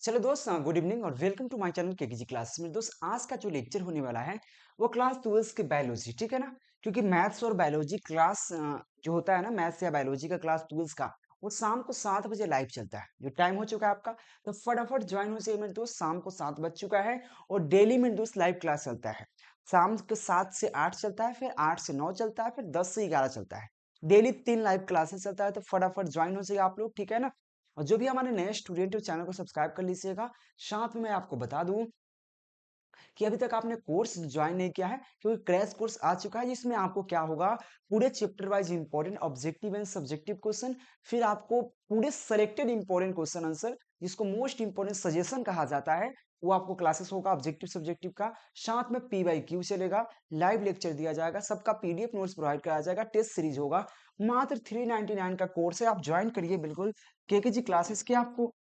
चलो दोस्त, good evening और welcome to my channel KKG class में। दोस्त, आज का जो लेक्चर होने वाला है वो क्लास 12 की बायोलॉजी, ठीक है ना। क्योंकि मैथ्स और बायोलॉजी क्लास जो होता है ना, मैथ्स या बायोलॉजी का क्लास 12 का, वो शाम को 7 बजे लाइव चलता है। जो टाइम हो चुका है आपका, तो फटाफट ज्वाइन हो जाइए मेरे दोस्त। शाम को 7 बज चुका है और डेली मेरे दोस्त लाइव क्लास चलता है। शाम के 7 से 8 चलता है, फिर 8 से 9 चलता है, फिर 10 से 11 चलता है। डेली 3 लाइव क्लासेस चलता है, तो फटाफट ज्वाइन हो जाइए आप लोग, ठीक है ना। और जो भी हमारे नए स्टूडेंट है, चैनल को सब्सक्राइब कर लीजिएगा। साथ में मैं आपको बता दूं कि अभी तक आपने कोर्स ज्वाइन नहीं किया है, क्योंकि क्रैश कोर्स आ चुका है, जिसमें आपको क्या होगा, पूरे chapter wise important objective and subjective question, फिर आपको पूरे सेलेक्टेड इंपॉर्टेंट क्वेश्चन आंसर, जिसको मोस्ट इंपॉर्टेंट सजेशन कहा जाता है, वो आपको क्लासेस होगा ऑब्जेक्टिव सब्जेक्टिव का। साथ में PYQ चलेगा, लाइव लेक्चर दिया जाएगा, सबका PDF नोट्स प्रोवाइड कराया जाएगा, टेस्ट सीरीज होगा। मात्र 399 का कोर्स है, आप ज्वाइन करिए बिल्कुल। केकेजी क्लासेस के आपको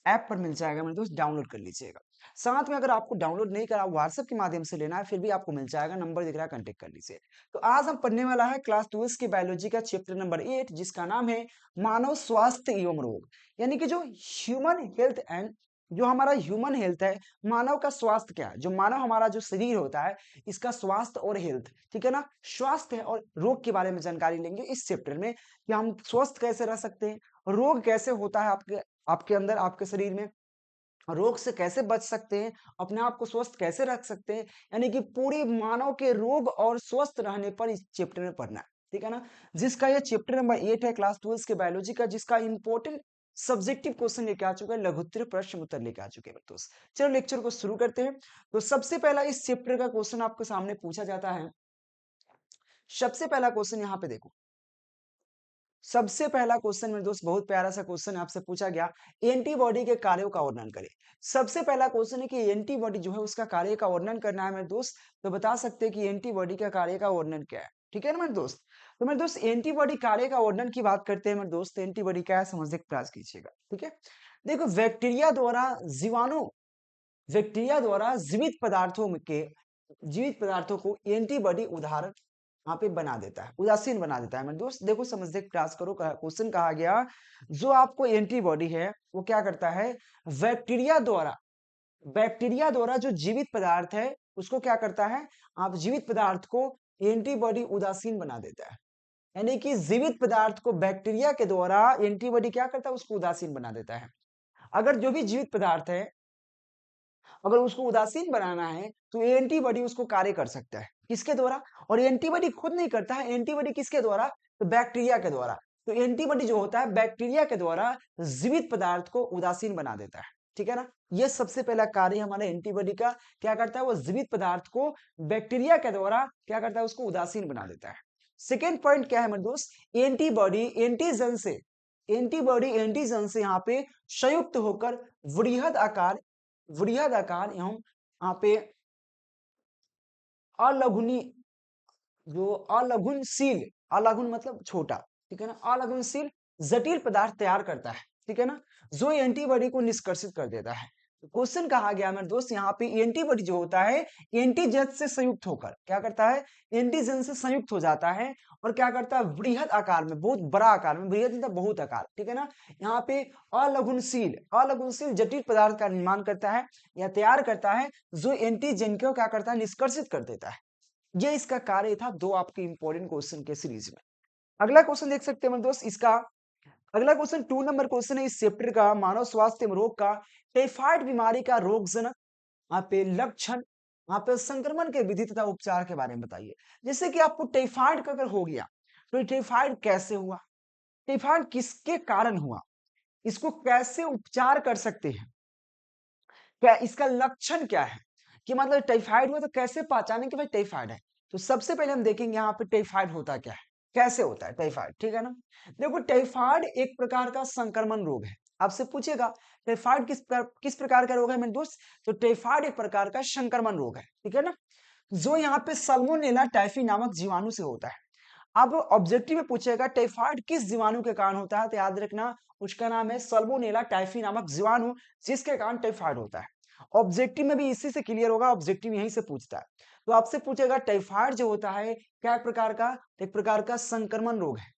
ऐप पर मिल जाएगा मेरे दोस्त, डाउनलोड कर लीजिएगा। साथ में अगर आपको डाउनलोड नहीं करा, व्हाट्सएप के माध्यम से लेना है, फिर भी आपको मिल जाएगा, नंबर दिख रहा है, कांटेक्ट कर लीजिए। तो आज हम पढ़ने वाला है क्लास 12 की बायोलॉजी का चैप्टर नंबर 8, जिसका नाम है मानव स्वास्थ्य एवं रोग। यानी कि जो ह्यूमन हेल्थ एंड, जो हमारा ह्यूमन हेल्थ है, मानव का स्वास्थ्य क्या है, जो मानव हमारा जो शरीर होता है, इसका स्वास्थ्य और हेल्थ, ठीक है ना। स्वास्थ्य और रोग के बारे में जानकारी लेंगे इस चैप्टर में, कि हम स्वस्थ कैसे रह सकते हैं, रोग कैसे होता है आपके आपके अंदर, आपके शरीर में, रोग से कैसे बच सकते हैं, अपने आप को स्वस्थ कैसे रख सकते हैं। यानी कि पूरी मानव के रोग और स्वस्थ रहने पर इस चैप्टर में पढ़ना है, ठीक है ना। जिसका ये चैप्टर नंबर 8 है क्लास 12 के बायोलॉजी का, जिसका इंपॉर्टेंट सब्जेक्टिव क्वेश्चन लेके आ चुका है, लघुत्तर प्रश्न उत्तर लेके आ चुके हैं दोस्त। चलो लेक्चर को शुरू करते हैं। तो सबसे पहला इस चैप्टर का क्वेश्चन आपके सामने पूछा जाता है। सबसे पहला क्वेश्चन यहाँ पे देखो। सबसे पहला क्वेश्चन मेरे दोस्त, बहुत प्यारा सा क्वेश्चन आपसे पूछा गया, एंटीबॉडी के कार्यों का वर्णन करें। सबसे पहला क्वेश्चन है कि एंटीबॉडी जो है उसका कार्य का वर्णन करना है मेरे दोस्त। तो बता सकते हैं कि एंटीबॉडी का कार्य का वर्णन क्या है, ठीक है ना मेरे दोस्त। तो मेरे दोस्त, एंटीबॉडी कार्य का वर्णन की बात करते हैं मेरे दोस्त। एंटीबॉडी क्या है समझने का प्रयास कीजिएगा, ठीक है। देखो, बैक्टीरिया द्वारा जीवित पदार्थों को एंटीबॉडी उदाहरण यहाँ पे बना देता है, उदासीन बना देता है मेरे दोस्त। देखो समझने का प्रयास करो। क्वेश्चन कहा गया, जो आपको एंटीबॉडी है वो क्या करता है, बैक्टीरिया द्वारा बैक्टीरिया द्वारा जो जीवित पदार्थ है उसको क्या करता है, आप जीवित पदार्थ को एंटीबॉडी उदासीन बना देता है। यानी कि जीवित पदार्थ को बैक्टीरिया के द्वारा एंटीबॉडी क्या करता है, उसको उदासीन बना देता है। अगर जो भी जीवित पदार्थ है, अगर उसको उदासीन बनाना है, तो एंटीबॉडी उसको कार्य कर सकता है, किसके द्वारा। और एंटीबॉडी खुद नहीं करता है, एंटीबॉडी किसके द्वारा, तो बैक्टीरिया के द्वारा। तो एंटीबॉडी जो होता है बैक्टीरिया के द्वारा जीवित पदार्थ को उदासीन बना देता है, ठीक है ना। ये सबसे पहला कार्य हमारा एंटीबॉडी का, क्या करता है, वो जीवित पदार्थ को बैक्टीरिया के द्वारा क्या करता है, उसको उदासीन बना देता है। सेकेंड पॉइंट क्या है मेरे दोस्त, एंटीबॉडी एंटीजन से यहाँ पे संयुक्त होकर वृहद आकार एवं यहाँ पे अलघुनी, जो अलघुनशील, अलघुन मतलब छोटा, ठीक है ना, अलघुनशील जटिल पदार्थ तैयार करता है, ठीक है ना, जो एंटीबॉडी को निष्कर्षित कर देता है। क्वेश्चन कहा गया मेरे दोस्त, यहाँ पे एंटीबॉडी जो होता है एंटीजन से संयुक्त होकर क्या करता है, एंटीजन से संयुक्त हो जाता है, और क्या करता है, वृहद आकार में, बहुत बड़ा आकार में, वृहद मतलब बहुत आकार, ठीक है ना, यहाँ पे अलघुनशील जटिल पदार्थ का निर्माण करता है या तैयार करता है, जो एंटीजन को क्या करता है, निष्कर्षित कर देता है। ये इसका कार्य था। दो आपके इंपॉर्टेंट क्वेश्चन के सीरीज में। अगला क्वेश्चन देख सकते हैं मेरे दोस्त, इसका अगला क्वेश्चन 2 नंबर क्वेश्चन है इस चैप्टर का, मानव स्वास्थ्य एवं रोग का। टाइफाइड बीमारी का रोगजनक, यहाँ पे लक्षण, यहाँ पे संक्रमण के विधि तथा उपचार के बारे में बताइए। जैसे कि आपको टाइफाइड का अगर हो गया, तो टाइफाइड कैसे हुआ, टाइफाइड किसके कारण हुआ, इसको कैसे उपचार कर सकते हैं, क्या इसका लक्षण क्या है, कि मतलब टाइफाइड हुआ तो कैसे पहचानें कि भाई टाइफाइड है। तो सबसे पहले हम देखेंगे यहाँ पे टाइफाइड होता क्या है, कैसे होता है टाइफाइड, ठीक है ना। देखो, टाइफाइड एक प्रकार का संक्रमण रोग है। आपसे पूछेगा टाइफाइड किस प्रकार का रोग है मेरे दोस्त, तो टाइफाइड एक प्रकार का संक्रमण रोग है, ठीक है ना, जो यहाँ पे सल्मोनेला टाइफी नामक जीवाणु से होता है। अब ऑब्जेक्टिव में पूछेगा टाइफाइड किस जीवाणु के कारण होता है, तो याद रखना उसका नाम है सल्मोनेला टाइफी नामक जीवाणु, जिसके कारण टाइफाइड होता है। ऑब्जेक्टिव में भी इसी से क्लियर होगा, ऑब्जेक्टिव यहीं से पूछता है। तो आपसे पूछेगा टाइफाइड जो होता है क्या प्रकार का, एक प्रकार का संक्रमण रोग है,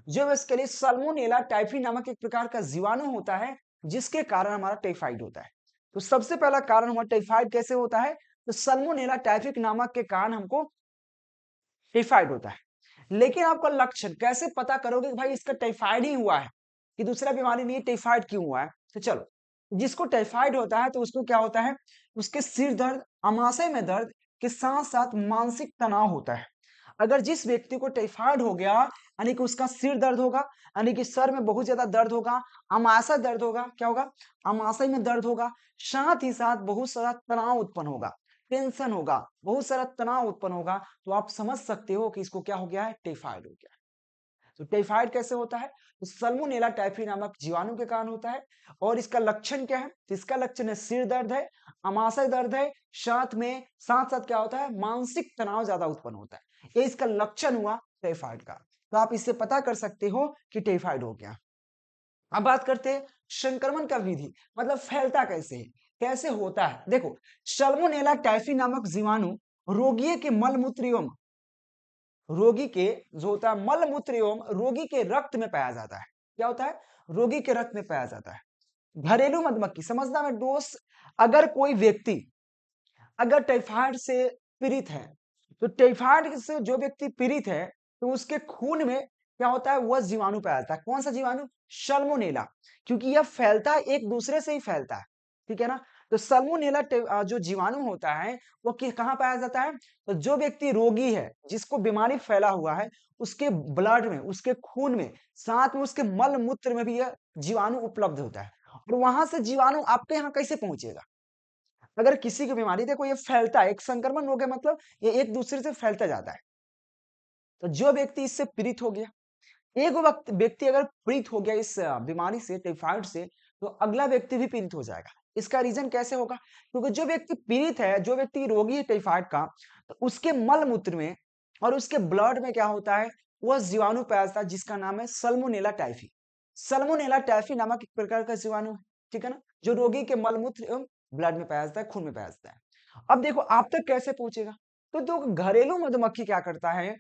जो इसके लिए सल्मोनेला टाइफी नामक एक प्रकार का जीवाणु होता है, जिसके कारण हमारा टाइफाइड होता है। तो सबसे पहला कारण हमारा टाइफाइड कैसे होता है? तो सल्मोनेला टाइफिक नामक के कारण हमको टाइफाइड होता है। लेकिन आपका लक्षण कैसे पता करोगे कि भाई इसका टाइफाइड ही हुआ है कि दूसरा बीमारी नहीं है, टाइफाइड क्यों हुआ है? तो चलो, जिसको टाइफाइड होता है तो उसको क्या होता है? उसके सिर दर्द, अमाशय में दर्द के साथ साथ मानसिक तनाव होता है। अगर जिस व्यक्ति को टाइफाइड हो गया यानी कि उसका सिर दर्द होगा, यानी कि सर में बहुत ज्यादा दर्द होगा, अमाशय दर्द होगा, क्या होगा? अमाशय में दर्द होगा, साथ ही साथ बहुत सारा तनाव उत्पन्न होगा, टेंशन होगा, बहुत सारा तनाव उत्पन्न होगा, तो आप समझ सकते हो कि इसको क्या हो गया है? टाइफाइड हो गया है। तो टाइफाइड कैसे होता है? तो सल्मोनेला टाइफी नामक जीवाणु के कारण होता है। और इसका लक्षण क्या है? तो इसका लक्षण है सिर दर्द है, अमाशय दर्द है, साथ साथ क्या होता है? मानसिक तनाव ज्यादा उत्पन्न होता है। ये इसका लक्षण हुआ टाइफाइड का। तो आप इससे पता कर सकते हो कि टाइफाइड हो गया। अब बात करते हैं संक्रमण का विधि, मतलब फैलता कैसे है, कैसे होता है। देखो, सल्मोनेला टाइफी नामक जीवाणु रोगी के मलमूत्र एवं रोगी के जो होता है मल मूत्र एवं रोगी के रक्त में पाया जाता है। क्या होता है? रोगी के रक्त में पाया जाता है। घरेलू मधुमक्खी, समझना में दोस्त, अगर कोई व्यक्ति अगर टाइफाइड से पीड़ित है, तो टाइफाइड से जो व्यक्ति पीड़ित है, तो उसके खून में क्या होता है? वह जीवाणु पाया जाता है। कौन सा जीवाणु? सल्मोनेला। क्योंकि यह फैलता है, एक दूसरे से ही फैलता है, ठीक है ना? तो सल्मोनेला जो जीवाणु होता है वो कहाँ पाया जाता है? तो जो व्यक्ति रोगी है, जिसको बीमारी फैला हुआ है, उसके ब्लड में, उसके खून में, साथ में उसके मल मूत्र में भी यह जीवाणु उपलब्ध होता है। और वहां से जीवाणु आपके यहाँ कैसे पहुंचेगा? अगर किसी की बीमारी, देखो ये फैलता है, एक संक्रमण हो गया मतलब ये एक दूसरे से फैलता जाता है। तो जो व्यक्ति इससे पीड़ित हो गया, एक वक्त व्यक्ति अगर पीड़ित हो गया इस बीमारी से, टाइफाइड से, तो अगला व्यक्ति भी पीड़ित हो जाएगा। इसका रीजन कैसे होगा? क्योंकि जो व्यक्ति पीड़ित है, जो व्यक्ति रोगी है टाइफाइड का, तो उसके मल मूत्र में और उसके ब्लड में क्या होता है? वह जीवाणु पाया जाता है जिसका नाम है सल्मोनेला टाइफी। सल्मोनेला टाइफी नामक एक प्रकार का जीवाणु है, ठीक है ना? जो रोगी के मल मूत्र एवं ब्लड में पाया जाता है, खून में पाया जाता है। अब देखो आप तक कैसे पहुंचेगा? तो दो घरेलू मधुमक्खी क्या करता है?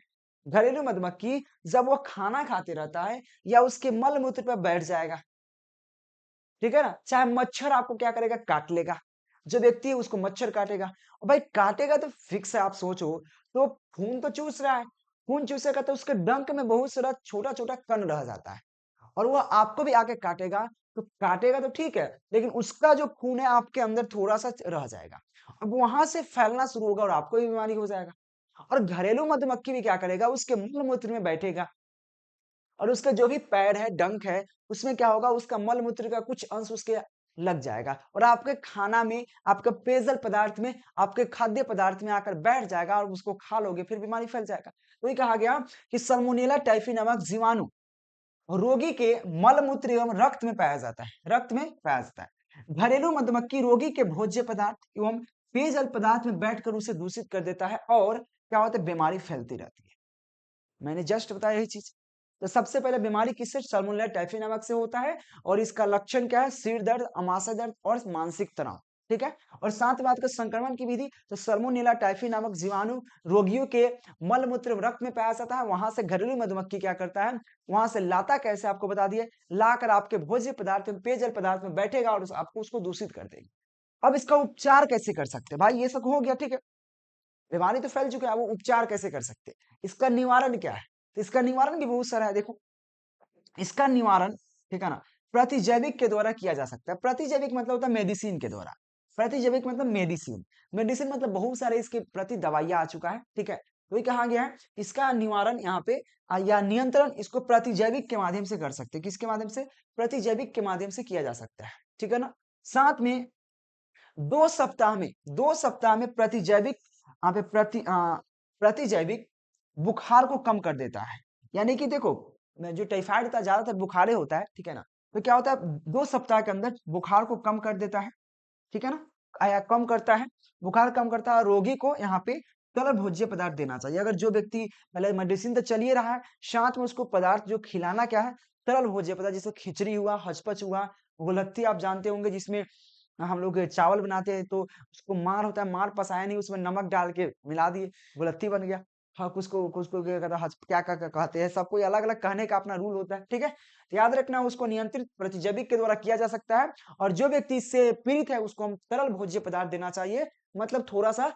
घरेलू मधुमक्खी जब वो खाना खाते रहता है या उसके मल मूत्र पर बैठ जाएगा, ठीक है ना? चाहे मच्छर आपको क्या करेगा? काट लेगा। जो व्यक्ति है उसको मच्छर काटेगा, और भाई काटेगा तो फिक्स है, आप सोचो, तो खून तो चूस रहा है, खून चूसेगा तो उसके डंक में बहुत सारा छोटा छोटा कण रह जाता है, और वो आपको भी आके काटेगा। तो काटेगा तो ठीक है, लेकिन उसका जो खून है आपके अंदर थोड़ा सा रह जाएगा, अब वहां से फैलना शुरू होगा और आपको भी बीमारी हो जाएगा। और घरेलू मधुमक्खी भी क्या करेगा? उसके मल मूत्र में बैठेगा, और उसका जो भी पैर है, डंक है, उसमें क्या होगा? उसका मल मूत्र का कुछ अंश उसके लग जाएगा, और आपके खाना में, आपके पेयजल पदार्थ में, आपके खाद्य पदार्थ में आकर बैठ जाएगा, और उसको खा लोगे, फिर बीमारी फैल जाएगा। तो ये कहा गया कि सल्मोनेला टाइफी नामक जीवाणु रोगी के मल मूत्र एवं रक्त में पाया जाता है, रक्त में पाया जाता है। घरेलू मधुमक्खी रोगी के भोज्य पदार्थ एवं पेयजल पदार्थ में बैठकर उसे दूषित कर देता है, और क्या होता है? बीमारी फैलती रहती है। मैंने जस्ट बताया यही चीज। तो सबसे पहले बीमारी किससे? सल्मोनेला टाइफी नमक से होता है, और इसका लक्षण क्या है? सिर दर्द, अमाशय दर्द और मानसिक तनाव, ठीक है। और साथ बात का संक्रमण की विधि, तो सल्मोनेला टाइफी नामक जीवाणु रोगियों के मल मूत्र रक्त में पाया जाता है, वहां से घरेलू मधुमक्खी क्या करता है? वहां से लाता कैसे? आपको बता दिए, लाकर आपके भोज्य पदार्थ में, पेयजल पदार्थ में बैठेगा और आपको उसको दूषित कर देगा। अब इसका उपचार कैसे कर सकते हैं? भाई ये सब हो गया, ठीक है, बीमारी तो फैल चुकी है, अब वो उपचार कैसे कर सकते हैं? इसका निवारण क्या है? तो इसका निवारण भी बहुत सारा है, देखो। इसका निवारण, ठीक है ना, प्रतिजैविक के द्वारा किया जा सकता है। प्रतिजैविक मतलब होता है मेडिसिन के द्वारा। प्रतिजैविक मतलब मेडिसिन, मेडिसिन मतलब बहुत सारे इसके प्रति दवाइयां आ चुका है, ठीक है। तो ये कहा गया है, इसका निवारण यहाँ पे या नियंत्रण इसको प्रतिजैविक के माध्यम से कर सकते हैं। किसके माध्यम से? प्रतिजैविक के माध्यम से किया जा सकता है, ठीक है ना। साथ में 2 सप्ताह में, 2 सप्ताह में प्रतिजैविक, यहाँ पे प्रतिजैविक बुखार को कम कर देता है। यानी कि देखो, जो टाइफाइड होता है ज्यादातर बुखारे होता है, ठीक है ना। तो क्या होता है? 2 सप्ताह के अंदर बुखार को कम कर देता है, ठीक है ना, आया कम करता है, बुखार कम करता है। रोगी को यहाँ पे तरल भोज्य पदार्थ देना चाहिए। अगर जो व्यक्ति, पहले मेडिसिन तो चल ही रहा है, साथ में उसको पदार्थ जो खिलाना क्या है? तरल भोज्य पदार्थ, जैसे खिचड़ी हुआ, हचपच हुआ, घुलत्ती आप जानते होंगे, जिसमें हम लोग चावल बनाते हैं तो उसको मार होता है, मार पसाया नहीं, उसमें नमक डाल के मिला दिए, घुलत्ती बन गया। हाँ, कुछ को क्या कहता है, क्या कहते हैं, सबको अलग-अलग कहने का अपना रूल होता है, ठीक है? तो याद रखना उसको नियंत्रित प्रतिजैविक के द्वारा किया जा सकता है और जो व्यक्ति इससे पीड़ित है उसको हम तरल भोज्य पदार्थ देना चाहिए, मतलब थोड़ा-सा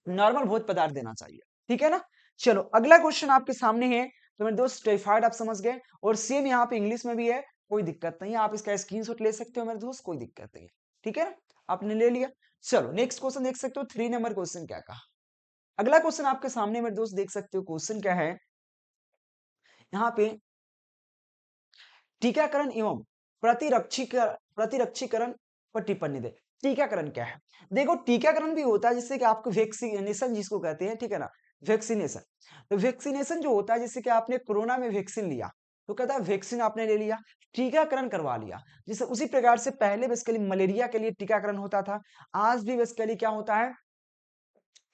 नॉर्मल भोज्य पदार्थ देना चाहिए, ठीक है ना? चलो अगला क्वेश्चन आपके सामने है, तो मेरे दोस्त टाइफाइड आप समझ गए और सेम यहाँ पे इंग्लिश में भी है, कोई दिक्कत नहीं है, आप इसका स्क्रीनशॉट ले सकते हो मेरे दोस्त, कोई दिक्कत नहीं है, ठीक है ना? आपने ले लिया। चलो नेक्स्ट क्वेश्चन देख सकते हो, 3 नंबर क्वेश्चन क्या कहा? अगला क्वेश्चन आपके सामने मेरे दोस्त देख सकते हो, क्वेश्चन क्या है यहाँ पे, टीकाकरण एवं प्रतिरक्षीकरण पर टिप्पणी दे। टीकाकरण क्या है? देखो टीकाकरण भी होता है जिससे कि आपको वैक्सीनेशन जिसको कहते हैं, ठीक है ना? वैक्सीनेशन, तो वैक्सीनेशन जो होता है जैसे कि आपने कोरोना में वैक्सीन लिया, तो कहता है वैक्सीन आपने ले लिया, टीकाकरण करवा लिया। जैसे उसी प्रकार से पहले बेसिकली मलेरिया के लिए टीकाकरण होता था, आज भी बेसिकली क्या होता है,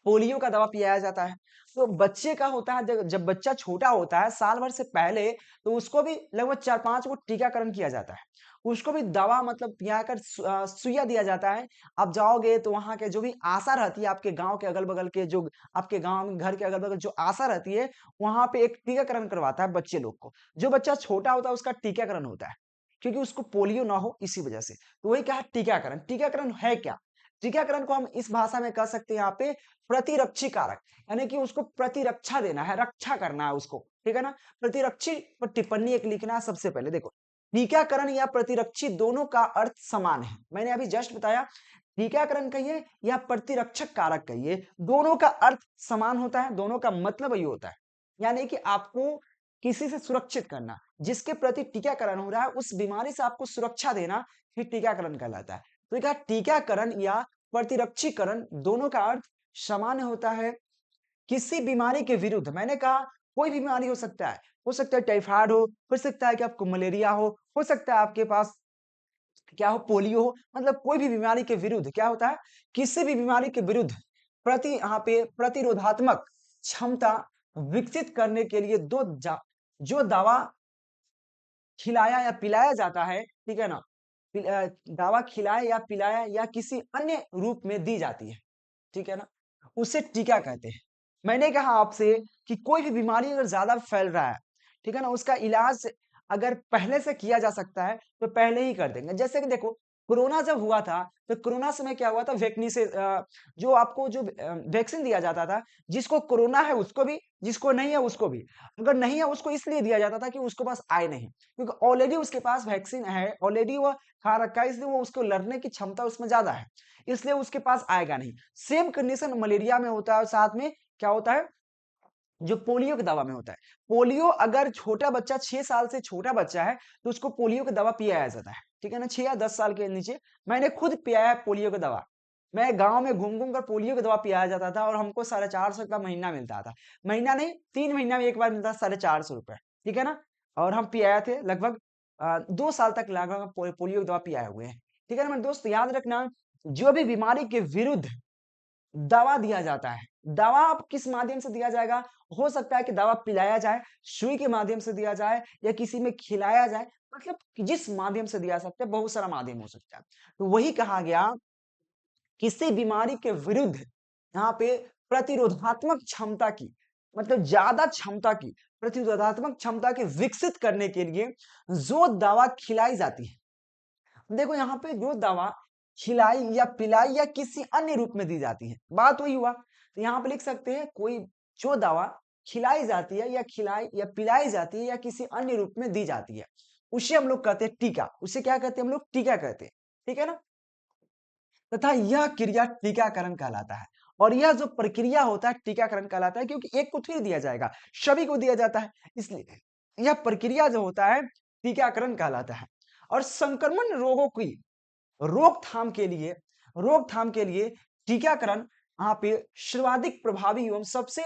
पोलियो का दवा पिलाया जाता है। तो बच्चे का होता है, जब जब बच्चा छोटा होता है साल भर से पहले, तो उसको भी लगभग 4-5 को टीकाकरण किया जाता है। उसको भी दवा मतलब पिलाकर सुइया दिया जाता है। आप जाओगे तो वहाँ के जो भी आशा रहती है, आपके गाँव के अगल-बगल के जो आपके गाँव में घर के अगल-बगल जो आशा रहती है, वहाँ पे एक टीकाकरण करवाता है बच्चे लोग को। जो बच्चा छोटा होता है उसका टीकाकरण होता है, क्योंकि उसको पोलियो ना हो इसी वजह से। तो वही कहा टीकाकरण। टीकाकरण है क्या? टीकाकरण को हम इस भाषा में कह सकते हैं यहाँ पे प्रतिरक्षी कारक, यानी कि उसको प्रतिरक्षा देना है, रक्षा करना है उसको, ठीक है ना? प्रतिरक्षी पर टिप्पणी एक लिखना है सबसे पहले। देखो, टीकाकरण या प्रतिरक्षी दोनों का अर्थ समान है। मैंने अभी जस्ट बताया, टीकाकरण कहिए या प्रतिरक्षक कारक कहिए, दोनों का अर्थ समान होता है, दोनों का मतलब यही होता है। यानी कि आपको किसी से सुरक्षित करना, जिसके प्रति टीकाकरण हो रहा है, उस बीमारी से आपको सुरक्षा देना, फिर टीकाकरण कहलाता है। तो ये कहा टीकाकरण या प्रतिरक्षीकरण दोनों का अर्थ सामान्य होता है। किसी बीमारी के विरुद्ध, मैंने कहा कोई भी बीमारी हो सकता है टाइफाइड हो सकता है कि आपको मलेरिया हो सकता है आपके पास क्या हो, पोलियो हो, मतलब कोई भी बीमारी के विरुद्ध क्या होता है, किसी भी बीमारी के विरुद्ध यहाँ पे प्रतिरोधात्मक क्षमता विकसित करने के लिए जो दवा खिलाया या पिलाया जाता है, ठीक है ना? दवा खिलाया या पिलाया या किसी अन्य रूप में दी जाती है, ठीक है ना? उसे टीका कहते हैं। मैंने कहा आपसे कि कोई भी बीमारी अगर ज़्यादा फैल रहा है, ठीक है ना? उसका इलाज अगर पहले से किया जा सकता है, तो पहले ही कर देंगे। जैसे कि देखो, कोरोना जब हुआ था, तो कोरोना समय क्या हुआ था, जो आपको वैक्सीन दिया जाता था, जिसको कोरोना है उसको भी, जिसको नहीं है उसको भी। अगर नहीं है उसको इसलिए दिया जाता था कि उसके पास आए नहीं, क्योंकि ऑलरेडी उसके पास वैक्सीन है, ऑलरेडी वो खा रखा है, इसलिए वो उसको लड़ने की क्षमता उसमें ज़्यादा है, इसलिए उसके पास आएगा नहीं। सेम कंडीशन मलेरिया में होता है और साथ में क्या होता है, जो पोलियो की दवा में होता है। पोलियो अगर छोटा बच्चा 6 साल से छोटा बच्चा है, तो उसको पोलियो की दवा पिलाया जाता है, ठीक है ना? 6 या 10 साल के नीचे। मैंने खुद पिलाया है पोलियो की दवा। मैं गाँव में घूम-घूम कर पोलियो की दवा पिलाया जाता था और हमको 450 का महीना मिलता था। महीना नहीं, 3 महीना में 1 बार मिलता था, ₹450, ठीक है ना? और हम पिलाए थे लगभग 2 साल तक लगभग हम पोलियो की दवा पिलाए हुए हैं। ठीक है ना मेरे दोस्त? याद रखना, जो भी बीमारी के विरुद्ध दवा दिया जाता है। दवा अब किस माध्यम से दिया जाएगा? हो सकता है कि दवा पिलाया जाए, सुई के माध्यम से दिया जाए या किसी में खिलाया जाए, मतलब कि जिस माध्यम से दिया सकते हैं, बहुत सारा माध्यम हो सकता है। तो वही कहा गया, किसी बीमारी के विरुद्ध यहाँ पे प्रतिरोधात्मक क्षमता की, मतलब ज़्यादा क्षमता की, प्रतिरोधात्मक क्षमता की विकसित करने के लिए जो दवा खिलाई जाती है, देखो यहाँ पे जो दवा खिलाई या पिलाई या किसी अन्य रूप में दी जाती है, बात वही हुआ। तो यहाँ पे लिख सकते हैं कोई जो दवा खिलाई जाती है या खिलाई या पिलाई जाती है या किसी अन्य रूप में दी जाती है, उसे हम लोग कहते हैं टीका। उसे क्या कहते हैं हम लोग? टीका कहते हैं। ठीक है ना? तथा यह क्रिया टीकाकरण कहलाता है। और यह जो प्रक्रिया होता है टीकाकरण कहलाता है, क्योंकि एक को थोड़ी दिया जाएगा, सभी को दिया जाता है। इसलिए यह प्रक्रिया जो होता है टीकाकरण कहलाता है। और संक्रमण रोगों की रोकथाम के लिए टीकाकरण यहाँ पे सर्वाधिक प्रभावी एवं सबसे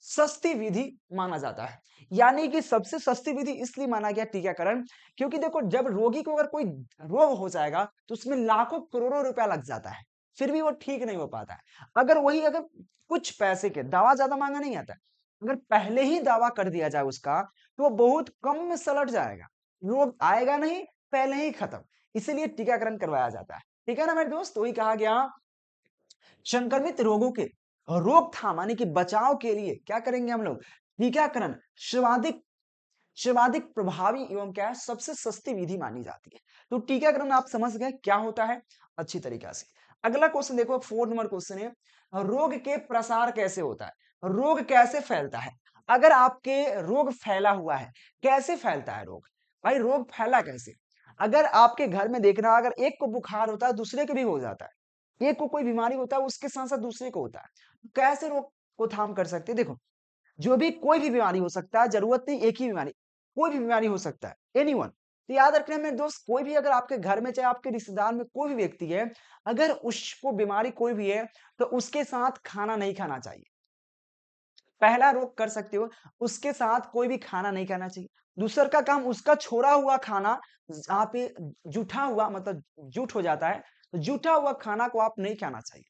सस्ती विधि माना जाता है। यानी कि सबसे सस्ती विधि इसलिए माना गया टीकाकरण, क्योंकि देखो जब रोगी को अगर कोई रोग हो जाएगा तो उसमें लाखों करोड़ों रुपया लग जाता है, फिर भी वो ठीक नहीं हो पाता है। अगर कुछ पैसे के दवा ज्यादा महंगा नहीं आता है, अगर पहले ही दावा कर दिया जाए उसका, तो वो बहुत कम में सलट जाएगा, रोग आएगा नहीं, पहले ही खत्म। इसीलिए टीकाकरण करवाया जाता है। ठीक है ना मेरे दोस्त? वही कहा गया, संक्रमित रोगों के रोकथाम यानी कि बचाव के लिए क्या करेंगे हम लोग? टीकाकरण सर्वाधिक सर्वाधिक प्रभावी एवं क्या है सबसे सस्ती विधि मानी जाती है। तो टीकाकरण आप समझ गए क्या होता है अच्छी तरीका से। अगला क्वेश्चन देखो 4 नंबर क्वेश्चन है, रोग के प्रसार कैसे होता है? रोग कैसे फैलता है? अगर आपके रोग फैला हुआ है, कैसे फैलता है रोग? भाई रोग फैला कैसे? अगर आपके घर में देखना अगर एक को बुखार होता है दूसरे को भी हो जाता है। एक को कोई बीमारी होता है उसके साथ-साथ दूसरे को होता है। तो कैसे रोग को थाम कर सकते हैं? देखो जो भी कोई भी बीमारी हो सकता है, ज़रूरत नहीं एक ही बीमारी, कोई भी बीमारी हो सकता है, एनीवन। तो याद रखना मेरे दोस्त कोई भी अगर आपके घर में चाहे आपके रिश्तेदार में कोई भी व्यक्ति है, अगर उसको बीमारी कोई भी है, तो उसके साथ खाना नहीं खाना चाहिए। पहला रोग कर सकते हो, उसके साथ कोई भी खाना नहीं खाना चाहिए। दूसरा का काम उसका छोड़ा हुआ खाना जहाँ पे जूठा हुआ मतलब जूठ हो जाता है, तो जूठा हुआ खाना को आप नहीं खाना चाहिए।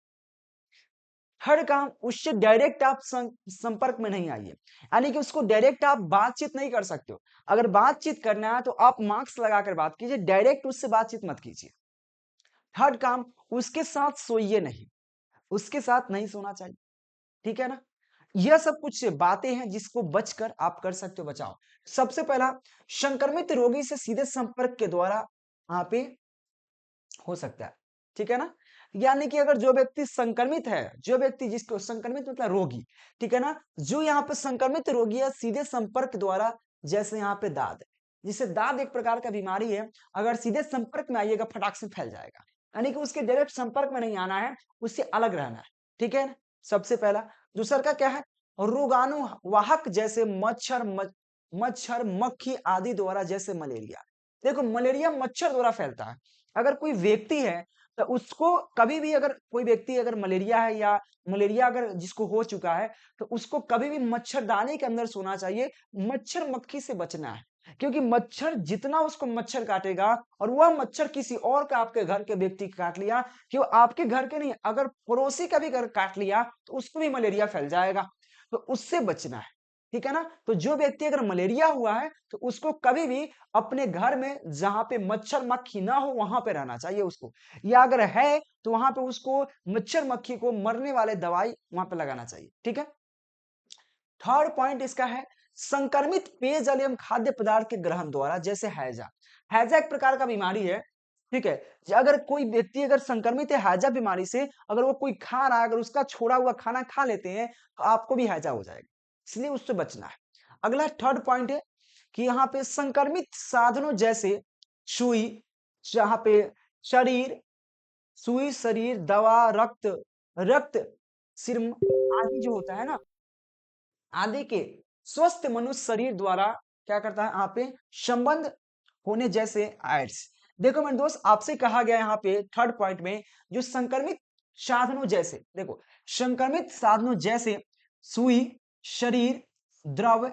हर काम उससे डायरेक्ट आप संपर्क में नहीं आइए यानी कि उसको डायरेक्ट आप बातचीत नहीं कर सकते हो। अगर बातचीत करना है तो आप मास्क लगाकर बात कीजिए, डायरेक्ट उससे बातचीत मत कीजिए। थर्ड काम उसके साथ सोइए नहीं, उसके साथ नहीं सोना चाहिए, ठीक है ना? यह सब कुछ बातें हैं जिसको बचकर आप कर सकते हो बचाव। सबसे पहला संक्रमित रोगी से सीधे संपर्क के द्वारा वहां पे हो सकता है, ठीक है ना? यानी कि अगर जो व्यक्ति संक्रमित है, जो व्यक्ति जिसको संक्रमित मतलब रोगी, ठीक है ना? जो यहाँ पे संक्रमित रोगी है सीधे संपर्क द्वारा जैसे यहाँ पे दाद है, जिसे दाद एक प्रकार का बीमारी है, अगर सीधे संपर्क में आइएगा फटाक से फैल जाएगा। यानी कि उसके डायरेक्ट संपर्क में नहीं आना है, उससे अलग रहना है, ठीक है ना? सबसे पहला। दूसरा का क्या है? रोगाणु वाहक जैसे मच्छर, मक्खी आदि द्वारा जैसे मलेरिया। देखो मलेरिया मच्छर द्वारा फैलता है। अगर कोई व्यक्ति है तो उसको कभी भी अगर कोई व्यक्ति अगर मलेरिया है या मलेरिया अगर जिसको हो चुका है तो उसको कभी भी मच्छरदानी के अंदर सोना चाहिए। मच्छर मक्खी से बचना है क्योंकि मच्छर जितना उसको मच्छर काटेगा और वह मच्छर किसी और का आपके घर के व्यक्ति का काट लिया कि वो आपके घर के नहीं अगर पड़ोसी का भी घर काट लिया तो उसको भी मलेरिया फैल जाएगा। तो उससे बचना है, ठीक है ना? तो जो व्यक्ति अगर मलेरिया हुआ है तो उसको कभी भी अपने घर में जहाँ पे मच्छर मक्खी ना हो वहां पे रहना चाहिए उसको, या अगर है तो वहां पे उसको मच्छर मक्खी को मरने वाले दवाई वहां पे लगाना चाहिए, ठीक है? थर्ड पॉइंट इसका है संक्रमित पेयजल एवं खाद्य पदार्थ के ग्रहण द्वारा जैसे हैजा। हैजा एक प्रकार का बीमारी है, ठीक है? अगर कोई व्यक्ति अगर संक्रमित है हैजा बीमारी से, अगर वो कोई खा रहा है अगर उसका छोड़ा हुआ खाना खा लेते हैं तो आपको भी हैजा हो जाएगा, इसलिए उससे बचना है। अगला थर्ड पॉइंट है कि यहाँ पे संक्रमित साधनों जैसे सुई, जहाँ पे शरीर सुई, शरीर, दवा, रक्त रक्त सिरम आदि जो होता है ना आदि के स्वस्थ मनुष्य शरीर द्वारा क्या करता है यहाँ पे संबंध होने जैसे एड्स। देखो मेरे दोस्त आपसे कहा गया यहाँ पे थर्ड पॉइंट में जो संक्रमित साधनों जैसे देखो संक्रमित साधनों जैसे सुई, शरीर, द्रव,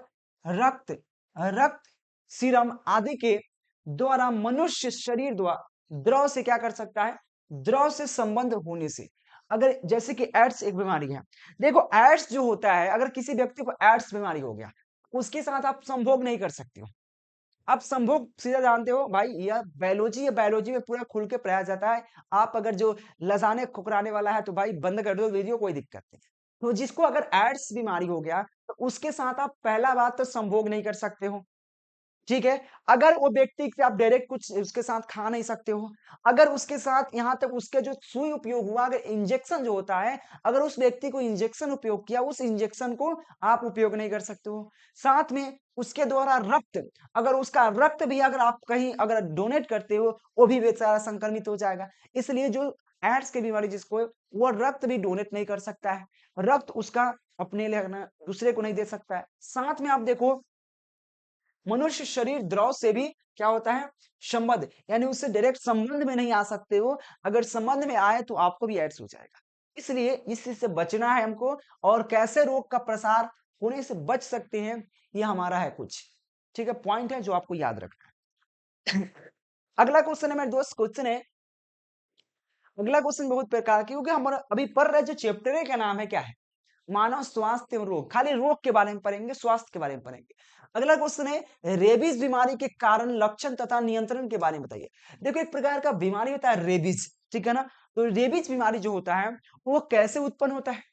रक्त रक्त सीरम आदि के द्वारा मनुष्य शरीर द्वारा द्रव से क्या कर सकता है? द्रव से संबंध होने से। अगर जैसे कि एड्स एक बीमारी है, देखो एड्स जो होता है अगर किसी व्यक्ति को एड्स बीमारी हो गया उसके साथ आप संभोग नहीं कर सकते हो। आप संभोग सीधा जानते हो भाई यह बायोलॉजी है, बायोलॉजी में पूरा खुल के पढ़ाया जाता है। आप अगर जो लजाने खुकराने वाला है तो भाई बंद कर दो वीडियो, कोई दिक्कत नहीं। तो जिसको अगर एड्स बीमारी हो गया तो उसके साथ आप पहला बात तो संभोग नहीं कर सकते हो, ठीक है? अगर वो व्यक्ति से आप डायरेक्ट कुछ उसके साथ खा नहीं सकते हो। अगर उसके साथ यहाँ तक उसके जो सुई उपयोग हुआ, अगर इंजेक्शन जो होता है, अगर उस व्यक्ति को इंजेक्शन उपयोग किया, उस इंजेक्शन को आप उपयोग नहीं कर सकते हो। साथ में उसके द्वारा रक्त, अगर उसका रक्त भी अगर आप कहीं अगर डोनेट करते हो, वो भी बेचारा संक्रमित हो जाएगा। इसलिए जो एड्स की बीमारी जिसको है, वो रक्त भी डोनेट नहीं कर सकता है। रक्त उसका अपने लिए ना दूसरे को नहीं दे सकता है। साथ में आप देखो मनुष्य शरीर द्रव से भी क्या होता है? संबंध, यानी उससे डायरेक्ट संबंध में नहीं आ सकते हो। अगर संबंध में आए तो आपको भी एड्स हो जाएगा। इसलिए इस चीज से बचना है हमको और कैसे रोग का प्रसार होने से बच सकते हैं ये हमारा है कुछ, ठीक है? पॉइंट है जो आपको याद रखना है। अगला क्वेश्चन है मेरे दोस्त, क्वेश्चन है अगला क्वेश्चन बहुत प्रकार की क्योंकि हमारा अभी पढ़ रहे जो चैप्टर है क्या नाम है क्या है? मानव स्वास्थ्य एवं रोग। खाली रोग के बारे में पढ़ेंगे, स्वास्थ्य के बारे में पढ़ेंगे। अगला क्वेश्चन है रेबीज बीमारी के कारण, लक्षण तथा नियंत्रण के बारे में बताइए। देखो एक प्रकार का बीमारी होता है रेबीज, ठीक है ना? तो रेबीज बीमारी जो होता है वो कैसे उत्पन्न होता है?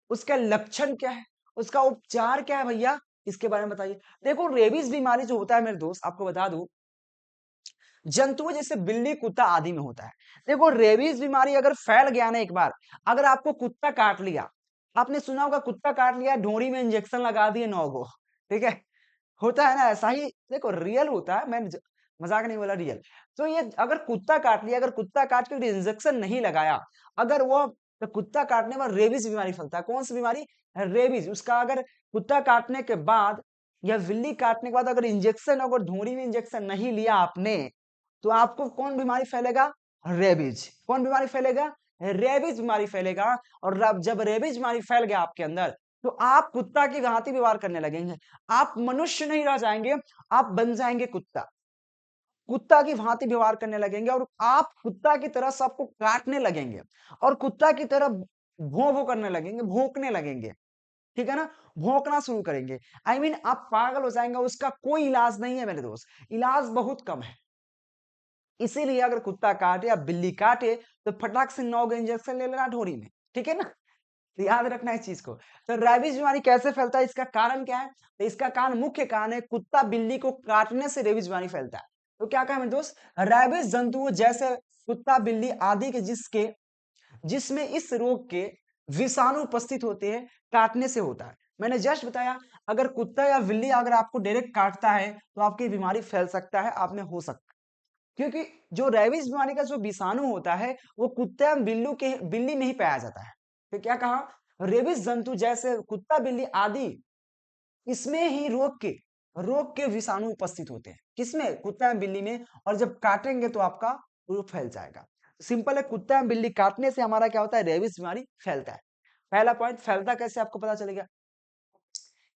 उसका लक्षण क्या है, उसका उपचार क्या है भैया, इसके बारे में बताइए। देखो रेबीज बीमारी जो होता है मेरे दोस्त, आपको बता दूं, जंतुओं जैसे बिल्ली कुत्ता आदि में होता है। देखो रेबीज बीमारी अगर फैल गया ना एक बार, अगर आपको कुत्ता काट लिया, आपने सुना होगा कुत्ता काट लिया ढोरी में इंजेक्शन लगा दिए 9 गो, ठीक है, होता है ना ऐसा ही। देखो रियल होता है, मैं मजाक नहीं बोला, रियल। तो ये अगर कुत्ता काट लिया, अगर कुत्ता काट के इंजेक्शन नहीं लगाया, अगर वो, तो कुत्ता काटने पर रेबीज बीमारी फैलता है। कौन सी बीमारी? रेबीज। उसका अगर कुत्ता काटने के बाद या बिल्ली काटने के बाद अगर इंजेक्शन, अगर ढूंढी में इंजेक्शन नहीं लिया आपने, तो आपको कौन बीमारी फैलेगा? रेबीज। कौन बीमारी फैलेगा? रेबीज बीमारी फैलेगा। और जब रेबीज बीमारी फैल गया आपके अंदर, तो आप कुत्ता की भांति व्यवहार करने लगेंगे। आप मनुष्य नहीं रह जाएंगे, आप बन जाएंगे कुत्ता। कुत्ता की भांति व्यवहार करने लगेंगे और आप कुत्ता की तरह सबको काटने लगेंगे और कुत्ता की तरह भों भों करने लगेंगे, भौंकने लगेंगे, ठीक है ना? भौंकना शुरू करेंगे। आई मीन आप पागल हो जाएंगे। उसका कोई इलाज नहीं है मेरे दोस्त, इलाज बहुत कम है। इसीलिए अगर कुत्ता काटे या बिल्ली काटे, तो फटाक से 9 इंजेक्शन ले लेना ढोरी में, ठीक है ना? तो याद रखना इस चीज को। तो रेबीज बीमारी कैसे फैलता है, इसका कारण क्या है? तो इसका कारण, मुख्य कारण है, कुत्ता बिल्ली को काटने से रेबीज बीमारी फैलता है। तो क्या कहा मेरे दोस्त? रेबीज जंतुओं जैसे कुत्ता बिल्ली आदि के जिसमें इस रोग के विषाणु उपस्थित होते हैं, काटने से होता है। मैंने जस्ट बताया, अगर कुत्ता या बिल्ली अगर आपको डायरेक्ट काटता है, तो आपकी बीमारी फैल सकता है, आप में हो सकता है। क्योंकि जो रेबीज बीमारी का जो विषाणु होता है, वो कुत्ते एवं बिल्ली में ही पाया जाता है। तो क्या कहा? रेबीज जंतु जैसे कुत्ता बिल्ली आदि, इसमें ही रोग के विषाणु उपस्थित होते हैं। किसमें? कुत्ता एवं बिल्ली में। और जब काटेंगे तो आपका रोग फैल जाएगा। सिंपल है, कुत्ता एवं बिल्ली काटने से हमारा क्या होता है? रेबीज बीमारी फैलता है। पहला पॉइंट, फैलता कैसे आपको पता चलेगा?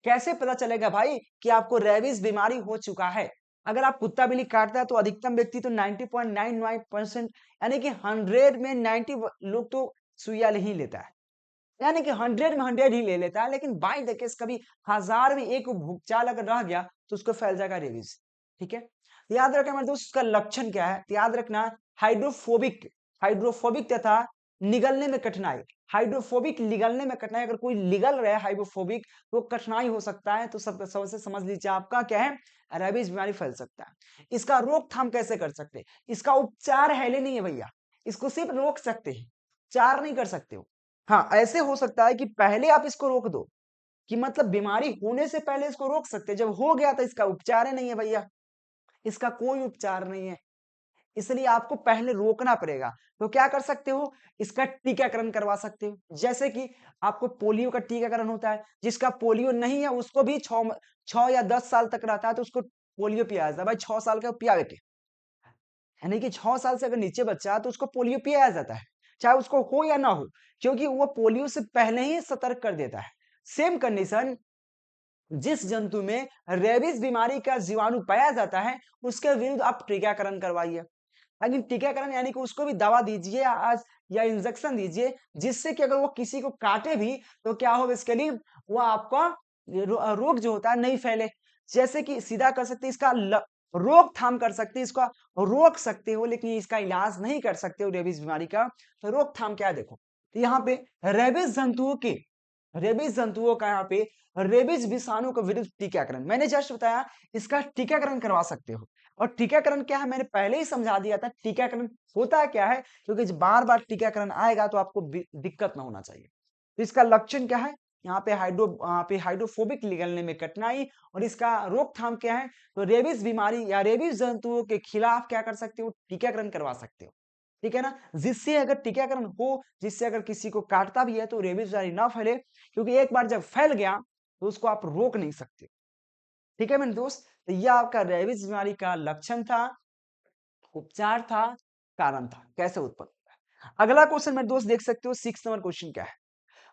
कैसे पता चलेगा भाई कि आपको रेबीज बीमारी हो चुका है? अगर आप कुत्ता बिल्ली काटता है, तो अधिकतम व्यक्ति तो 90.99% यानी कि 100 में 90 लोग तो सुइया ही लेता है, यानी कि 100 में 100 ही ले लेता है। लेकिन बाय द केस कभी 1000 में एक भूचाल अगर रह गया, तो उसको फैल जाएगा रेबीज, ठीक है? तो याद रखना मेरे दोस्त, उसका लक्षण क्या है? तो याद रखना, हाइड्रोफोबिक हाइड्रोफोबिक तथा निगलने में कठिनाई। हाइड्रोफोबिक, निगलने में कठिनाई। अगर कोई निगल रहा है हाइड्रोफोबिक, तो कठिनाई हो सकता है। तो सब सबसे समझ लीजिए आपका क्या है? रेबीज बीमारी फैल सकता है। इसका रोकथाम कैसे कर सकते हैं? इसका उपचार है नहीं है भैया, इसको सिर्फ रोक सकते हैं, उपचार नहीं कर सकते हो। हाँ, ऐसे हो सकता है कि पहले आप इसको रोक दो, कि मतलब बीमारी होने से पहले इसको रोक सकते हैं, जब हो गया तो इसका उपचार ही नहीं है भैया, इसका कोई उपचार नहीं है। इसलिए आपको पहले रोकना पड़ेगा। तो क्या कर सकते हो? इसका टीकाकरण करवा सकते हो। जैसे कि आपको पोलियो का टीकाकरण होता है, जिसका पोलियो नहीं है उसको भी 6 या 10 साल तक रहता है, तो उसको पोलियो पियाया जाता है। भाई 6 साल का पियावे के, यानी कि 6 साल से अगर नीचे बच्चा है, तो उसको पोलियो पियाया जाता है, चाहे उसको हो या ना हो, क्योंकि वो पोलियो से पहले ही सतर्क कर देता है। सेम कंडीशन, जिस जंतु में रेबीज बीमारी का जीवाणु पाया जाता है, उसके विरुद्ध आप टीकाकरण करवाइए। लेकिन टीकाकरण यानी कि उसको भी दवा दीजिए आज, या इंजेक्शन दीजिए, जिससे कि अगर वो किसी को काटे भी, तो क्या हो, बेसिकली वो आपका रोग जो होता है नहीं फैले। जैसे कि सीधा कर सकते हैं, इसका रोकथाम कर सकते हैं, इसका रोक सकते हो, लेकिन इसका इलाज नहीं कर सकते हो रेबीज बीमारी का। तो रोकथाम क्या है देखो, तो यहाँ पे रेबीज जंतुओं के रेबीज जंतुओं का यहाँ पे रेबीज विषाणु के विरुद्ध टीकाकरण मैंने जस्ट बताया, इसका टीकाकरण करवा सकते हो। और टीकाकरण क्या है, मैंने पहले ही समझा दिया था। टीकाकरण होता है क्या है, क्योंकि बार बार टीकाकरण आएगा तो आपको दिक्कत ना होना चाहिए। तो इसका लक्षण क्या है? यहाँ पे हाइड्रोफोबिक निगलने में कठिनाई। और इसका रोकथाम क्या है? तो रेबीज बीमारी या रेबीज जंतुओं के खिलाफ क्या कर सकते हो? टीकाकरण करवा सकते हो, ठीक है ना? जिससे अगर टीकाकरण हो, जिससे अगर किसी को काटता भी है, तो रेबीज बीमारी ना फैले, क्योंकि एक बार जब फैल गया, तो उसको आप रोक नहीं सकते, ठीक है मेरे दोस्त? तो यह आपका रेबीज बीमारी का लक्षण था, उपचार था, कारण था, कैसे उत्पन्न होता है। अगला क्वेश्चन मेरे दोस्त देख सकते हो, 6 नंबर क्वेश्चन क्या है?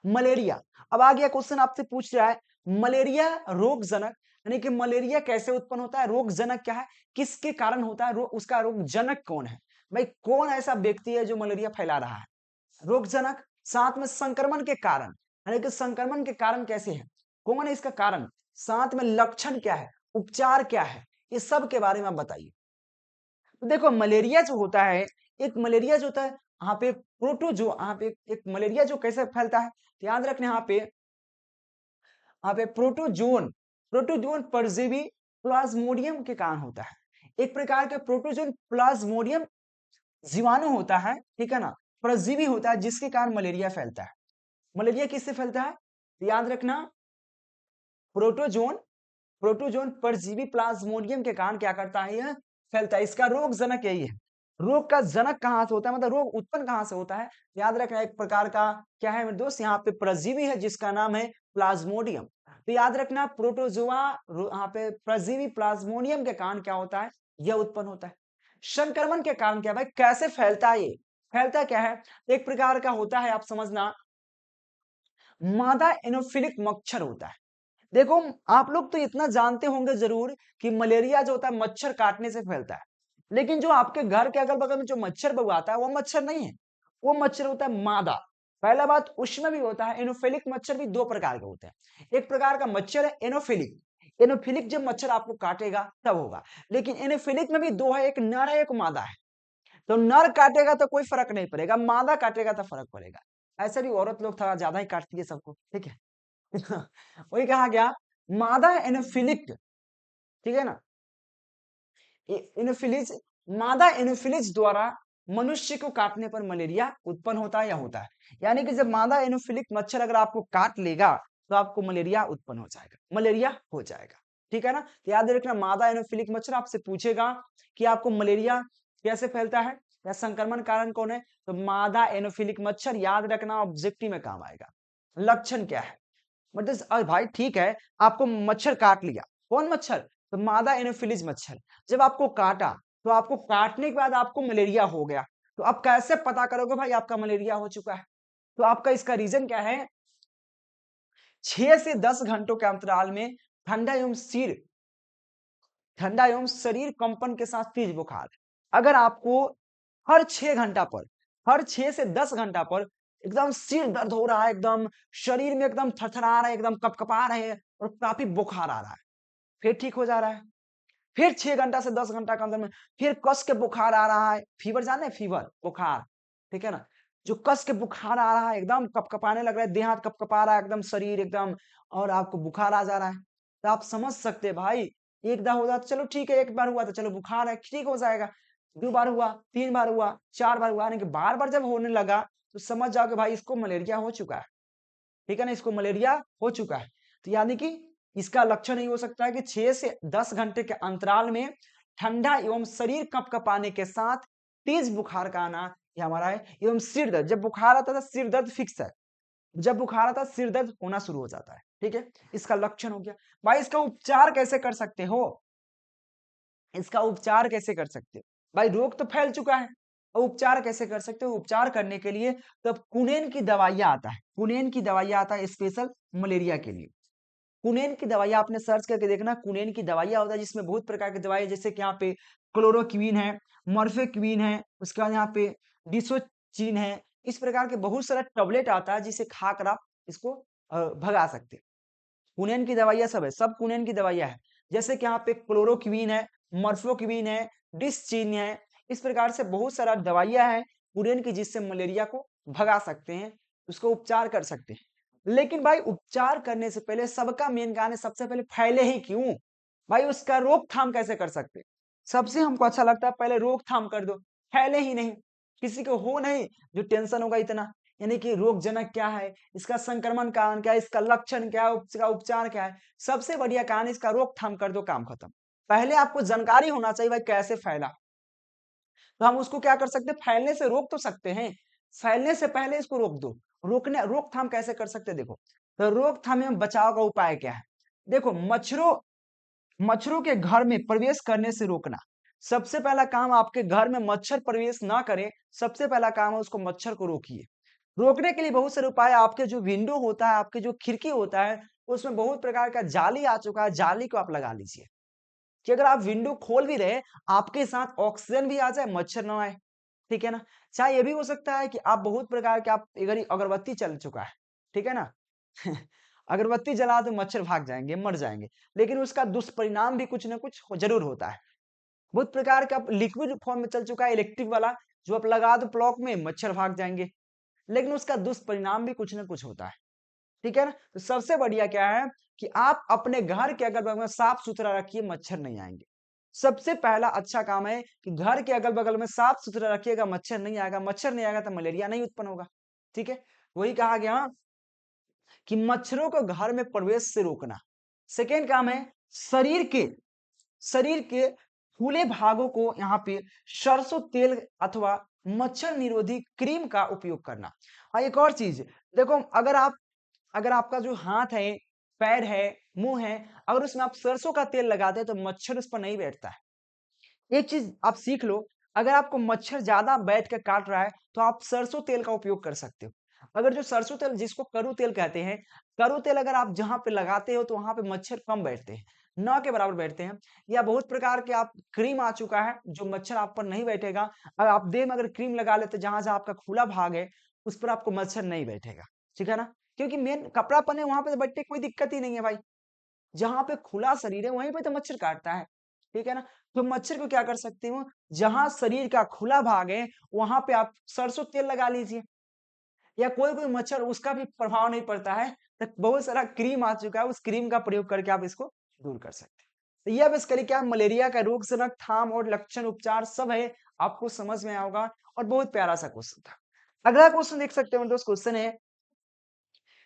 मलेरिया। अब आ गया क्वेश्चन, आपसे पूछ रहा है मलेरिया रोगजनक, यानी कि मलेरिया कैसे उत्पन्न होता है, रोगजनक क्या है, किसके कारण होता है, उसका रोगजनक कौन है? भाई कौन ऐसा व्यक्ति है जो मलेरिया फैला रहा है? रोगजनक, साथ में संक्रमण के कारण, यानी कि संक्रमण के कारण कैसे है, कौन है इसका कारण, साथ में लक्षण क्या है, उपचार क्या है, इस सब के बारे में आप बताइए। तो देखो मलेरिया जो होता है, एक मलेरिया जो होता है, यहाँ पे प्रोटोजो यहाँ पे एक मलेरिया जो कैसे फैलता है, तो याद रखना यहाँ पे प्रोटोजोन प्रोटोजोन परजीवी प्लाज्मोडियम के कारण होता है। एक प्रकार का प्रोटोजोन प्लाज्मोडियम जीवाणु होता है, ठीक है ना, परजीवी होता है, जिसके कारण मलेरिया फैलता है। मलेरिया किससे फैलता है, तो याद रखना प्रोटोजोन प्रोटोजोन परजीवी प्लाज्मोडियम के कारण क्या करता है, यह फैलता है। इसका रोग जनक यही है। रोग का जनक कहां से होता है, मतलब रोग उत्पन्न कहां से होता है, याद रखना एक प्रकार का क्या है मेरे दोस्त, यहाँ पे परजीवी है जिसका नाम है प्लाज्मोडियम। तो याद रखना प्रोटोजोआ यहाँ पे परजीवी प्लाज्मोडियम के कारण क्या होता है, यह उत्पन्न होता है। संक्रमण के कारण क्या भाई, कैसे फैलता है, ये फैलता क्या है, एक प्रकार का होता है, आप समझना मादा एनोफिलिक मच्छर होता है। देखो आप लोग तो इतना जानते होंगे जरूर कि मलेरिया जो होता है मच्छर काटने से फैलता है, लेकिन जो आपके घर के अगल बगल में जो मच्छर बगवाता है वो मच्छर नहीं है, वो मच्छर होता है मादा। पहला बात उसमें भी होता है, एनोफिलिक मच्छर भी दो प्रकार के होते हैं। एक प्रकार का मच्छर है एनोफिलिक, एनोफिलिक जब मच्छर आपको काटेगा तब होगा, लेकिन एनोफिलिक में भी दो है, एक नर है एक मादा है। तो नर काटेगा तो कोई फर्क नहीं पड़ेगा, मादा काटेगा तो फर्क पड़ेगा। ऐसे भी औरत लोग थोड़ा ज्यादा ही काटती है सबको, ठीक है। वही कहा गया मादा एनोफिलिक, ठीक है ना, एनोफिलिज मादा एनोफिलिज द्वारा मनुष्य को काटने पर मलेरिया उत्पन्न होता है या होता है। यानी कि जब मादा एनोफिलिक मच्छर अगर आपको काट लेगा तो आपको मलेरिया उत्पन्न हो जाएगा, मलेरिया हो जाएगा, ठीक है ना। तो याद रखना मादा एनोफिलिक मच्छर आपसे पूछेगा कि आपको मलेरिया कैसे फैलता है या संक्रमण कारण कौन है, तो मादा एनोफिलिक मच्छर, याद रखना ऑब्जेक्टिव में काम आएगा। लक्षण क्या है, मतलब भाई ठीक है, आपको मच्छर काट लिया, कौन मच्छर, तो मादा एनोफिलिस मच्छर। जब आपको काटा तो आपको काटने के बाद आपको मलेरिया हो गया, तो आप कैसे पता करोगे भाई आपका मलेरिया हो चुका है, तो आपका इसका रीजन क्या है, 6 से 10 घंटों के अंतराल में ठंडा एवं शरीर कंपन के साथ तेज बुखार। अगर आपको हर 6 घंटा पर, हर 6 से 10 घंटा पर एकदम सिर दर्द हो रहा है, एकदम शरीर में एकदम थरथरा रहा है, एकदम कपकपा रहे हैं और काफी बुखार आ रहा है, फिर ठीक हो जा रहा है, फिर 6 घंटा से 10 घंटा के अंदर में फिर कस के बुखार आ रहा है, फीवर जाने फीवर बुखार, ठीक है ना, जो कस के बुखार आ रहा है, एकदम कपकपाने लग रहा है, देह हाथ कपकपा रहा है, एकदम शरीर एकदम, और आपको बुखार आ जा रहा है, तो आप समझ सकते हैं भाई, एक बार हो जाता चलो ठीक है, एक बार हुआ तो चलो बुखार है ठीक हो जाएगा, 2 बार हुआ, 3 बार हुआ, 4 बार हुआ, यानी कि बार-बार जब होने लगा तो समझ जाओ कि भाई इसको मलेरिया हो चुका है, ठीक है ना, इसको मलेरिया हो चुका है। तो यानी कि इसका लक्षण ये हो सकता है कि 6 से 10 घंटे के अंतराल में ठंडा एवं शरीर कपकपाने के साथ तेज बुखार का आना, ये हमारा है, एवं सिर दर्द, जब बुखार आता था सिर दर्द फिक्स है, जब बुखार आता सिर दर्द होना शुरू हो जाता है, ठीक है, इसका लक्षण हो गया। भाई इसका उपचार कैसे कर सकते हो, इसका उपचार कैसे कर सकते हो, भाई रोग तो फैल चुका है, और उपचार कैसे कर सकते हो, उपचार करने के लिए तो कुनेन की दवाइयां आता है, कुनेन की दवाइयां आता है स्पेशल मलेरिया के लिए। कुनेन की दवाइयां आपने सर्च करके देखना, कुनेन की दवाइयां होता है जिसमें बहुत प्रकार की दवाई, जैसे कि यहाँ पे क्लोरोक्वीन है, मॉर्फेक्वीन है, उसके बाद यहाँ पे डिसोचिन है, इस प्रकार के बहुत सारा टैबलेट आता है जिसे खाकर आप इसको भगा सकते हैं। कुनेन की दवाइयां सब है, सब कुनेन की दवाइयां है, जैसे कि यहाँ पे क्लोरोक्वीन है, मॉर्फोक्वीन है, डिसचिन है, इस प्रकार से बहुत सारा दवाइयां है कुनेन की जिससे मलेरिया को भगा सकते हैं, उसको उपचार कर सकते हैं। लेकिन भाई उपचार करने से पहले सबका मेन कारण है, सबसे पहले फैले ही क्यों, भाई उसका रोकथाम कैसे कर सकते हैं, सबसे हमको अच्छा लगता है पहले रोकथाम कर दो, फैले ही नहीं, किसी को हो नहीं जो टेंशन होगा इतना, यानी कि रोगजनक क्या है, इसका संक्रमण कारण क्या है, इसका लक्षण क्या है, इसका उपचार क्या है, सबसे बढ़िया कारण इसका रोकथाम कर दो, काम खत्म। पहले आपको जानकारी होना चाहिए भाई कैसे फैला, तो हम उसको क्या कर सकते हैं, फैलने से रोक तो सकते हैं, फैलने से पहले इसको रोक दो। रोकथाम कैसे कर सकते हैं, देखो तो रोकथाम एवं बचाव का उपाय क्या है, देखो मच्छरों मच्छरों के घर में प्रवेश करने से रोकना, सबसे पहला काम, आपके घर में मच्छर प्रवेश ना करे, सबसे पहला काम है उसको मच्छर को रोकिए। रोकने के लिए बहुत सारे उपाय, आपके जो विंडो होता है, आपके जो खिड़की होता है, उसमें बहुत प्रकार का जाली आ चुका है, जाली को आप लगा लीजिए कि अगर आप विंडो खोल भी रहे, आपके साथ ऑक्सीजन भी आ जाए, मच्छर ना आए, ठीक है ना। चाहे ये भी हो सकता है कि आप बहुत प्रकार के, आप अगर अगरबत्ती चल चुका है, ठीक है ना, अगरबत्ती जला तो मच्छर भाग जाएंगे, मर जाएंगे, लेकिन उसका दुष्परिणाम भी कुछ ना कुछ जरूर होता है। बहुत प्रकार का लिक्विड फॉर्म में चल चुका है इलेक्ट्रिक वाला, जो आप लगा दो ब्लॉक में, मच्छर भाग जाएंगे, लेकिन उसका दुष्परिणाम भी कुछ ना कुछ होता है। ठीक है ना? तो सबसे बढ़िया क्या है कि आप अपने घर के अगल बगल में साफ सुथरा रखिए, मच्छर नहीं आएंगे। सबसे पहला अच्छा काम है कि घर के अगल बगल में साफ सुथरा रखिएगा, मच्छर नहीं आएगा। मच्छर नहीं आएगा तो मलेरिया नहीं उत्पन्न होगा। ठीक है, वही कहा गया कि मच्छरों को घर में प्रवेश से रोकना। सेकेंड काम है शरीर के फूले भागों को यहाँ पे सरसों तेल अथवा मच्छर निरोधी क्रीम का उपयोग करना। और एक और चीज देखो, अगर आपका जो हाथ है, पैर है, मुंह है, अगर उसमें आप सरसों का तेल लगाते हैं तो मच्छर उस पर नहीं बैठता है। एक चीज आप सीख लो, अगर आपको मच्छर ज्यादा बैठ के काट रहा है तो आप सरसों तेल का उपयोग कर सकते हो। अगर जो सरसों तेल जिसको करू तेल कहते हैं, करू तेल अगर आप जहां पे लगाते हो तो वहां पे मच्छर कम बैठते हैं, न के बराबर बैठते हैं। या बहुत प्रकार के आप क्रीम आ चुका है जो मच्छर आप पर नहीं बैठेगा। अगर आप देह में अगर क्रीम लगा लेते जहां जहां आपका खुला भाग है उस पर आपको मच्छर नहीं बैठेगा। ठीक है ना? क्योंकि मेन कपड़ा पहने वहां पे तो बैठने की कोई दिक्कत ही नहीं है भाई। जहां पे खुला शरीर है वहीं पे तो मच्छर काटता है। ठीक है ना? तो मच्छर को क्या कर सकते हो, जहां शरीर का खुला भाग है वहां पे आप सरसों तेल लगा लीजिए। या कोई कोई मच्छर उसका भी प्रभाव नहीं पड़ता है, तो बहुत सारा क्रीम आ चुका है, उस क्रीम का प्रयोग करके आप इसको दूर कर सकते हैं। तो यह बस करिए क्या मलेरिया का रोग जनक थाम और लक्षण उपचार सब है, आपको समझ में आया होगा। और बहुत प्यारा सा क्वेश्चन था। अगला क्वेश्चन देख सकते हो मेरे दोस्त, क्वेश्चन है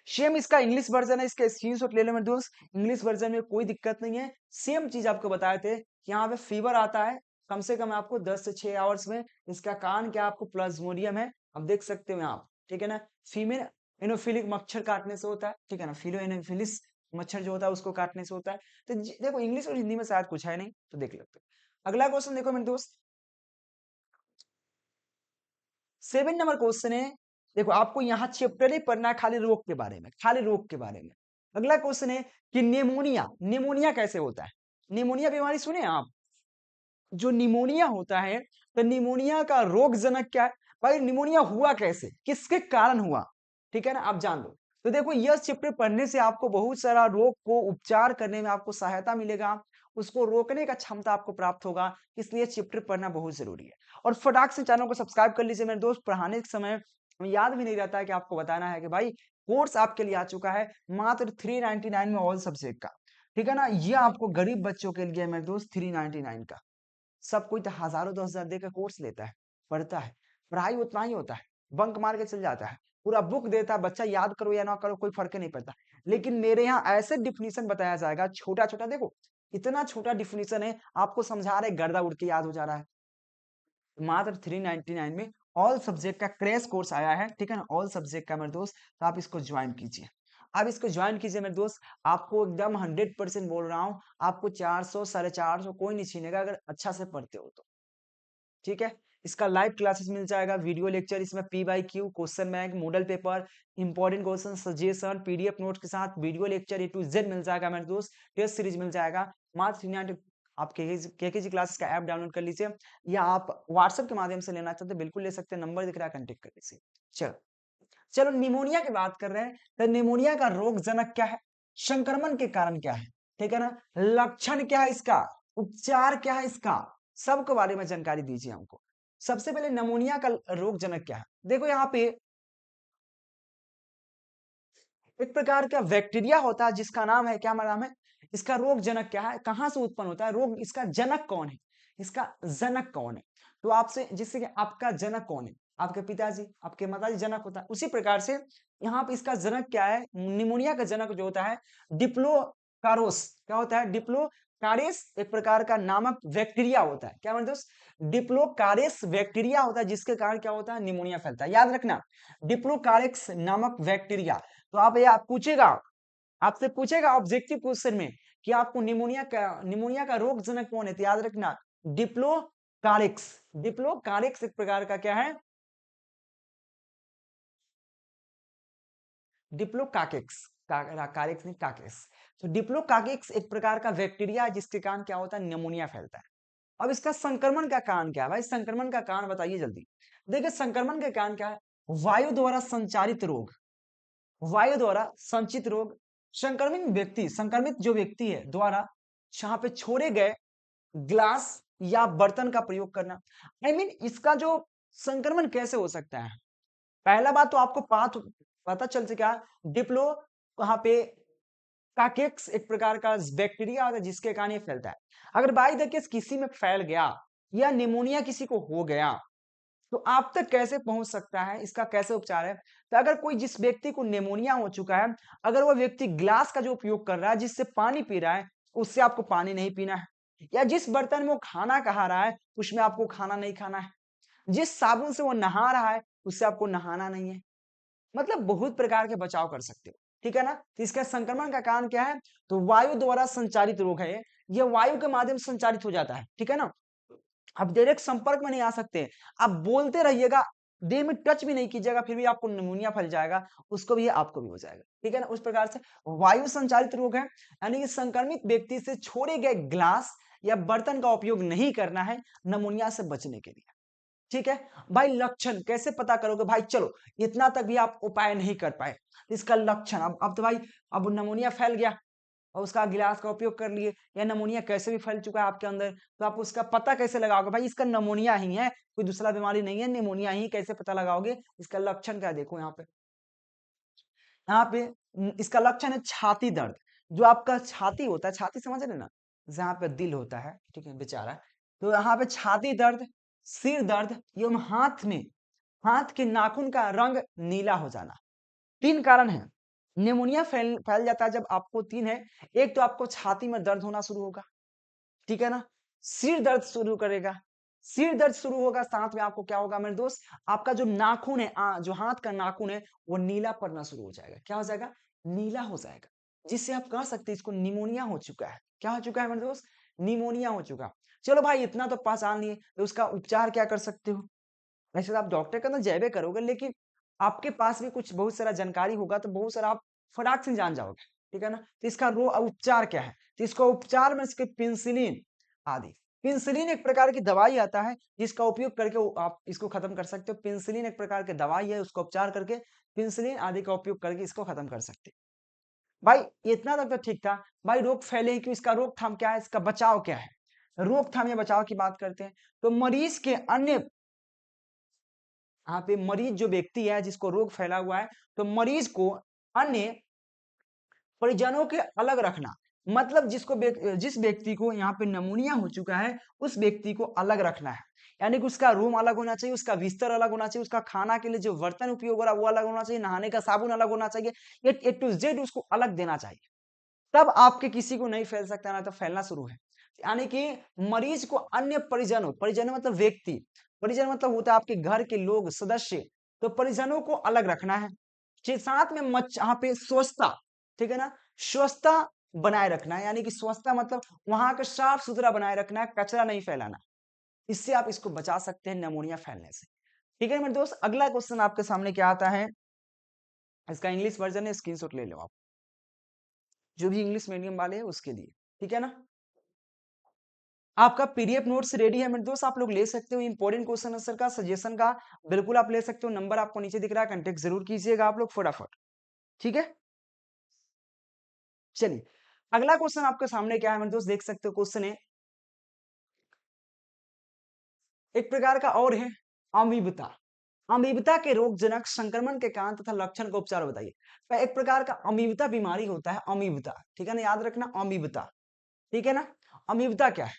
सेम, इसका इंग्लिश वर्जन है, इसका स्क्रीनशॉट ले लो मेरे दोस्त। इंग्लिश वर्जन में कोई दिक्कत नहीं है, सेम चीज आपको बताए थे कि यहाँ पे फीवर आता है कम से कम आपको 10 से 6 आवर्स में। इसका कारण क्या, आपको प्लाज्मोडियम है, अब देख सकते हो यहाँ। ठीक है ना? फीमेल एनोफिलिक मच्छर काटने से होता है। ठीक है ना? फिलो एनोफिलिस मच्छर जो होता है उसको काटने से होता है। तो देखो इंग्लिश और हिंदी में शायद कुछ है नहीं, तो देख लेते हो। अगला क्वेश्चन देखो मेरे दोस्त, 7 नंबर क्वेश्चन है। देखो आपको यहाँ चैप्टर ही पढ़ना है खाली रोग के बारे में, खाली रोग के बारे में। अगला क्वेश्चन है कि निमोनिया, निमोनिया कैसे होता है? निमोनिया बीमारी सुने आप? जो निमोनिया होता है, तो निमोनिया का रोग जनक क्या है? भाई निमोनिया हुआ कैसे, किसके कारण हुआ? ठीक है ना? आप जान लो। तो देखो यह चैप्टर पढ़ने से आपको बहुत सारा रोग को उपचार करने में आपको सहायता मिलेगा, उसको रोकने का क्षमता आपको प्राप्त होगा। इसलिए चैप्टर पढ़ना बहुत जरूरी है। और फटाक से चैनल को सब्सक्राइब कर लीजिए मेरे दोस्त। पढ़ाने के समय हमें याद भी नहीं रहता है कि आपको बताना है कि भाई कोर्स आपके लिए आ चुका है मात्र 399 में ऑल सब्जेक्ट का। ठीक है ना? ये आपको गरीब बच्चों के लिए मेरे दोस्त 399 का। सब कोई तो हजारों 10,000 देकर कोर्स लेता है, पढ़ता है, पढ़ाई उतना ही होता है, बंक मार के चल जाता है, पूरा बुक देता है, बच्चा याद करो या ना करो कोई फर्क नहीं पड़ता। लेकिन मेरे यहाँ ऐसे डिफिनीशन बताया जाएगा, छोटा छोटा देखो, इतना छोटा डिफिनीशन है, आपको समझा रहे गर्दा उड़ के याद हो जा रहा है। मात्र 399 में ऑल सब्जेक्ट का क्रैश कोर्स आया है। ठीक है ना? ऑल सब्जेक्ट का मेरे दोस्त, तो आप इसको ज्वाइन कीजिए। आप इसको ज्वाइन कीजिए मेरे दोस्त। आपको एकदम 100% बोल रहा हूँ, आपको 400 450 कोई नहीं छीनेगा अगर अच्छा से पढ़ते हो तो। ठीक है? इसका लाइव क्लासेस मिल जाएगा, वीडियो लेक्चर, इसमें P by Q, question bank, model paper, important question, suggestion, PDF notes के साथ video lecture A to Z मिल जाएगा मेरे दोस्त। टेस्ट सीरीज मिल जाएगा मात्र 399। आप केकेजी क्लासेस का ऐप डाउनलोड कर लीजिए, या आप व्हाट्सएप के माध्यम से लेना चाहते हैं बिल्कुल ले सकते हैं, नंबर दिख रहा है, कॉन्टेक्ट कर लीजिए। चलो चलो निमोनिया की बात कर रहे हैं, तो निमोनिया का रोग जनक क्या है, संक्रमण के कारण क्या है, ठीक है ना, लक्षण क्या है इसका, उपचार क्या है इसका, सबके बारे में जानकारी दीजिए हमको। सबसे पहले निमोनिया का रोग जनक क्या है? देखो यहाँ पे एक प्रकार का बैक्टीरिया होता है जिसका नाम है, क्या नाम है इसका, रोग जनक क्या है, कहां से उत्पन्न होता है रोग, इसका जनक कौन है, इसका जनक कौन है? तो आपसे जिससे कि आपका जनक कौन है, आपके पिताजी, आपके माताजी जनक होता है, उसी प्रकार से यहाँ पे इसका जनक क्या है, निमोनिया का जनक जो होता है डिप्लोकारोस, क्या होता है, डिप्लोकारेस एक प्रकार का नामक बैक्टीरिया होता है। क्या मतलब डिप्लोकारेस बैक्टीरिया होता है जिसके कारण क्या होता है, निमोनिया फैलता है। याद रखना, डिप्लोकारेक्स नामक बैक्टीरिया। तो आप ये आप पूछेगा, आपसे पूछेगा ऑब्जेक्टिव क्वेश्चन में कि आपको निमोनिया का रोग जनक कौन है, तो याद रखना डिप्लोकारिक्स। डिप्लोकारिक्स एक प्रकार का क्या है, डिप्लोकाकिक्स, कारिक्स नहीं काकिक्स। तो डिप्लोकाकिक्स एक प्रकार का बैक्टीरिया है जिसके कारण क्या होता है, निमोनिया फैलता है। अब इसका संक्रमण का कारण क्या है भाई, संक्रमण का कारण बताइए जल्दी। देखिए संक्रमण के कारण क्या है, वायु द्वारा संचारित रोग, वायु द्वारा संचित रोग, संक्रमित व्यक्ति, संक्रमित जो व्यक्ति है द्वारा जहां पे छोड़े गए ग्लास या बर्तन का प्रयोग करना। I mean, इसका जो संक्रमण कैसे हो सकता है? पहला बात तो आपको पता चल सका, डिप्लो वहां पे काकेक्स एक प्रकार का बैक्टीरिया होता है जिसके कारण ये फैलता है। अगर बाई द केस किसी में फैल गया या निमोनिया किसी को हो गया, तो आप तक कैसे पहुंच सकता है, इसका कैसे उपचार है? तो अगर कोई जिस व्यक्ति को निमोनिया हो चुका है, अगर वो व्यक्ति ग्लास का जो उपयोग कर रहा है जिससे पानी पी रहा है, उससे आपको पानी नहीं पीना है। या जिस बर्तन में वो खाना खा रहा है, उसमें आपको खाना नहीं खाना है। जिस साबुन से वो नहा रहा है, उससे आपको नहाना नहीं है। मतलब बहुत प्रकार के बचाव कर सकते हो, ठीक है ना? तो इसका संक्रमण का कारण क्या है? तो वायु द्वारा संचारित रोग है ये। ये वायु के माध्यम से संचारित हो जाता है, ठीक है ना? आप डायरेक्ट संपर्क में नहीं आ सकते। आप बोलते रहिएगा, देह में टच भी नहीं कीजिएगा, फिर भी आपको निमोनिया फैल जाएगा, उसको भी आपको भी हो जाएगा, ठीक है ना? उस प्रकार से वायु संचारित रोग है, यानी कि संक्रमित व्यक्ति से छोड़े गए ग्लास या बर्तन का उपयोग नहीं करना है निमोनिया से बचने के लिए। ठीक है भाई, लक्षण कैसे पता करोगे भाई? चलो, इतना तक भी आप उपाय नहीं कर पाए, इसका लक्षण अब तो भाई, अब नमूनिया फैल गया और उसका गिलास का उपयोग कर लिए, या नमूनिया कैसे भी फैल चुका है आपके अंदर, तो आप उसका पता कैसे लगाओगे? भाई इसका नमूनिया ही है, कोई दूसरा बीमारी नहीं है, निमोनिया ही, कैसे पता लगाओगे? इसका लक्षण क्या है? देखो यहाँ पे, इसका लक्षण है छाती दर्द। जो आपका छाती होता है, छाती समझ रहे ना, जहाँ पे दिल होता है, ठीक है बेचारा, तो यहाँ पे छाती दर्द, सिर दर्द एवं हाथ के नाखून का रंग नीला हो जाना। 3 कारण है। निमोनिया फैल फैल जाता है जब आपको 3 है। एक तो आपको छाती में दर्द होना शुरू होगा, ठीक है ना? सिर दर्द शुरू करेगा, सिर दर्द शुरू होगा, साथ में आपको क्या होगा मेरे दोस्त? आपका जो नाखून है, जो हाथ का नाखून है, वो नीला पड़ना शुरू हो जाएगा। क्या हो जाएगा? नीला हो जाएगा, जिससे आप कह सकते हैं इसको निमोनिया हो चुका है। क्या हो चुका है मेरे दोस्त? निमोनिया हो चुका। चलो भाई, इतना तो पहचान लिए, तो उसका उपचार क्या कर सकते हो? वैसे तो आप डॉक्टर के अंदर जैबे करोगे, लेकिन आपके पास भी कुछ बहुत सारा जानकारी होगा, तो बहुत सारा आप फटाक से जान जाओगे, ठीक है ना? तो इसका उपचार क्या है? तो इसका उपचार में इसके पेनिसिलिन आदि, पेनिसिलिन एक प्रकार की दवाई आता है जिसका उपयोग करके आप इसको खत्म कर सकते हो। पेनिसिलिन एक प्रकार की दवाई है, उसका उपचार करके पेनिसिलिन आदि का उपयोग करके इसको खत्म कर सकते हैं। भाई इतना तक तो ठीक था। भाई रोग फैले ही क्यों? इसका रोकथाम क्या है? इसका बचाव क्या है? रोकथाम या बचाव की बात करते हैं, तो मरीज के अन्य, यहाँ पे मरीज जो व्यक्ति है जिसको रोग फैला हुआ है, तो मरीज को अन्य परिजनों के अलग रखना। मतलब जिस व्यक्ति को यहाँ पे नमूनिया हो चुका है, उस व्यक्ति को अलग रखना है। यानी कि उसका रूम अलग होना चाहिए, उसका बिस्तर अलग होना चाहिए, उसका खाना के लिए जो बर्तन उपयोग हो रहा है वो अलग होना चाहिए, नहाने का साबुन अलग होना चाहिए, ये ए टू जेड उसको अलग देना चाहिए। तब आपके किसी को नहीं फैल सकता, ना तो फैलना शुरू है। यानी कि मरीज को अन्य परिजनों मतलब व्यक्ति, परिजन मतलब होता है आपके घर के लोग, सदस्य, तो परिजनों को अलग रखना है। साथ में यहाँ पे स्वच्छता, ठीक है ना? स्वच्छता बनाए रखना है, यानी कि स्वच्छता मतलब वहां का साफ सुथरा बनाए रखना है, कचरा नहीं फैलाना। इससे आप इसको बचा सकते हैं निमोनिया फैलने से, ठीक है मेरे दोस्त? अगला क्वेश्चन आपके सामने क्या आता है, इसका इंग्लिश वर्जन है, स्क्रीनशॉट ले लो आप, जो भी इंग्लिश मीडियम वाले हैं उसके लिए, ठीक है ना? आपका पीडीएफ नोट्स रेडी है मेरे दोस्त, आप लोग ले सकते हो। इंपॉर्टेंट क्वेश्चन आंसर का, सजेशन का बिल्कुल आप ले सकते हो। नंबर आपको नीचे दिख रहा है, कांटेक्ट जरूर कीजिएगा आप लोग फटाफट, ठीक है? चलिए, अगला क्वेश्चन आपके सामने क्या है मेरे दोस्त, देख सकते हो। क्वेश्चन है एक प्रकार का और है, अमीबता। अमीबता के रोगजनक संक्रमण के कारण तथा लक्षण का उपचार बताइए। तो एक प्रकार का अमीबता बीमारी होता है, अमीबता, ठीक है ना? याद रखना, अमीबता, ठीक है ना? अमीबता क्या है?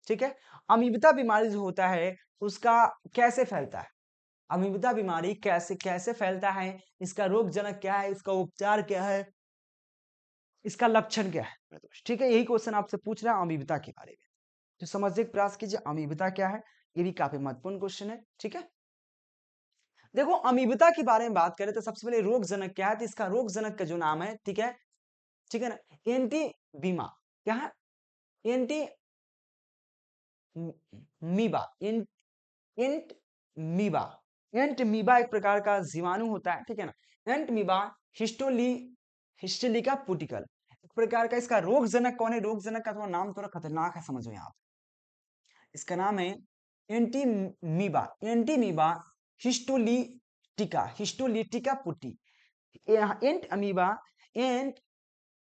ठीक है, अमीबता बीमारी जो होता है उसका कैसे फैलता है? अमीबता बीमारी कैसे कैसे फैलता है? इसका रोगजनक क्या है? इसका उपचार क्या है? इसका लक्षण क्या है? ठीक है, यही क्वेश्चन आपसे पूछ रहा है अमीबता के बारे में, तो समझने का प्रयास कीजिए अमीबता क्या है। ये भी काफी महत्वपूर्ण क्वेश्चन है, ठीक है? देखो, अमीबता के बारे में बात करें तो सबसे पहले रोगजनक क्या है, तो इसका रोगजनक का जो नाम है, ठीक है ना, एंटी बीमा। क्या है? एंटी मीबा, एंट मीबा। एंट मीबा एक प्रकार का जीवाणु होता है, ठीक है ना? एंट मीबा हिस्टोली हिस्टेलिका पुटिकल एक प्रकार का। इसका रोगजनक कौन है? रोगजनक का थोड़ा नाम थोड़ा खतरनाक है, समझो यहाँ। इसका नाम है एंटीमीबा, एंटीमीबा हिस्टोलिटिका पुटी। एंट अमीबा, एंट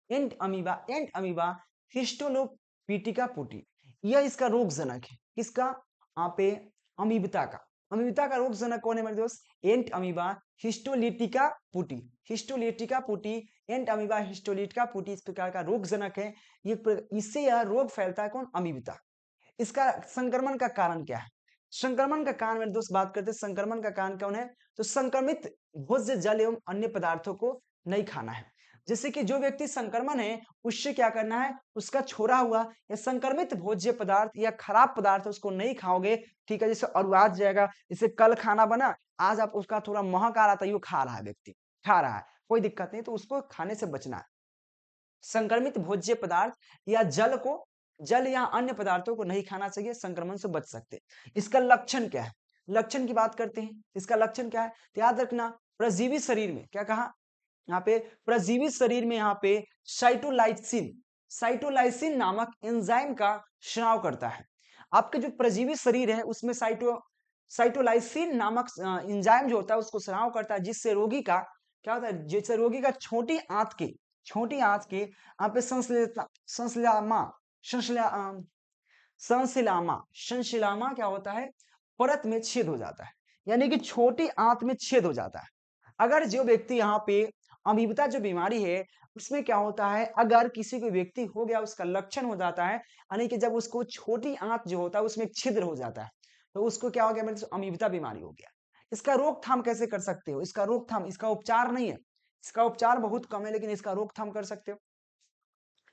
एंट अमीबा हिस्टोलोपिटिका पुटी, यह इसका रोगजनक है। किसका? यहाँ पे अमीबता का। अमीबिता का रोगजनक कौन है मेरे दोस्त? एंट अमीबा हिस्टोलिटिका पुटी। हिस्टोलिटिका पुटी, एंट अमीबा हिस्टोलिटिका पुटी इस प्रकार का रोगजनक है। इससे यह रोग फैलता है कौन? अमीबिता। इसका संक्रमण का कारण क्या है? संक्रमण का कारण मेरे दोस्त बात करते हैं, संक्रमण का कारण कौन है? तो संक्रमित भोज्य जल एवं अन्य पदार्थों को नहीं खाना है। जैसे कि जो व्यक्ति संक्रमण है उससे क्या करना है? उसका छोड़ा हुआ या संक्रमित भोज्य पदार्थ या खराब पदार्थ उसको नहीं खाओगे, ठीक है? जैसे अरुआज जाएगा, जैसे कल खाना बना, आज आप उसका थोड़ा महक आ रहा था, यो खा रहा है व्यक्ति, खा रहा है, कोई दिक्कत नहीं, तो उसको खाने से बचना है। संक्रमित भोज्य पदार्थ या जल या अन्य पदार्थों को नहीं खाना चाहिए, संक्रमण से बच सकते। इसका लक्षण क्या है? लक्षण की बात करते हैं। इसका लक्षण क्या है? तो याद रखना, परजीवी शरीर में क्या कहा? यहाँ पे परजीवी शरीर में यहाँ पे साइटोलाइसिन साइटोलाइसिन नामक एंजाइम का स्राव करता है। आपके जो परजीवी शरीर है उसमें साइटोलाइसिन नामक एंजाइम जो होता है उसको स्राव करता है, जिससे रोगी का क्या होता है? जैसे रोगी का छोटी आंत के यहाँ पे संश्लेषण संशिलामा संशिलामा क्या होता है? परत में छेद हो जाता है, यानी कि छोटी आंत में छेद हो जाता है। अगर जो व्यक्ति यहाँ पे अमीबिता जो बीमारी है उसमें क्या होता है, अगर किसी को व्यक्ति हो गया, उसका लक्षण हो जाता है, यानी कि जब उसको छोटी आंत जो होता है उसमें छिद्र हो जाता है, तो उसको क्या हो गया? मतलब अमीबिता बीमारी हो गया। इसका रोकथाम कैसे कर सकते हो? इसका रोकथाम, इसका उपचार नहीं है, इसका उपचार बहुत कम है, लेकिन इसका रोकथाम कर सकते हो,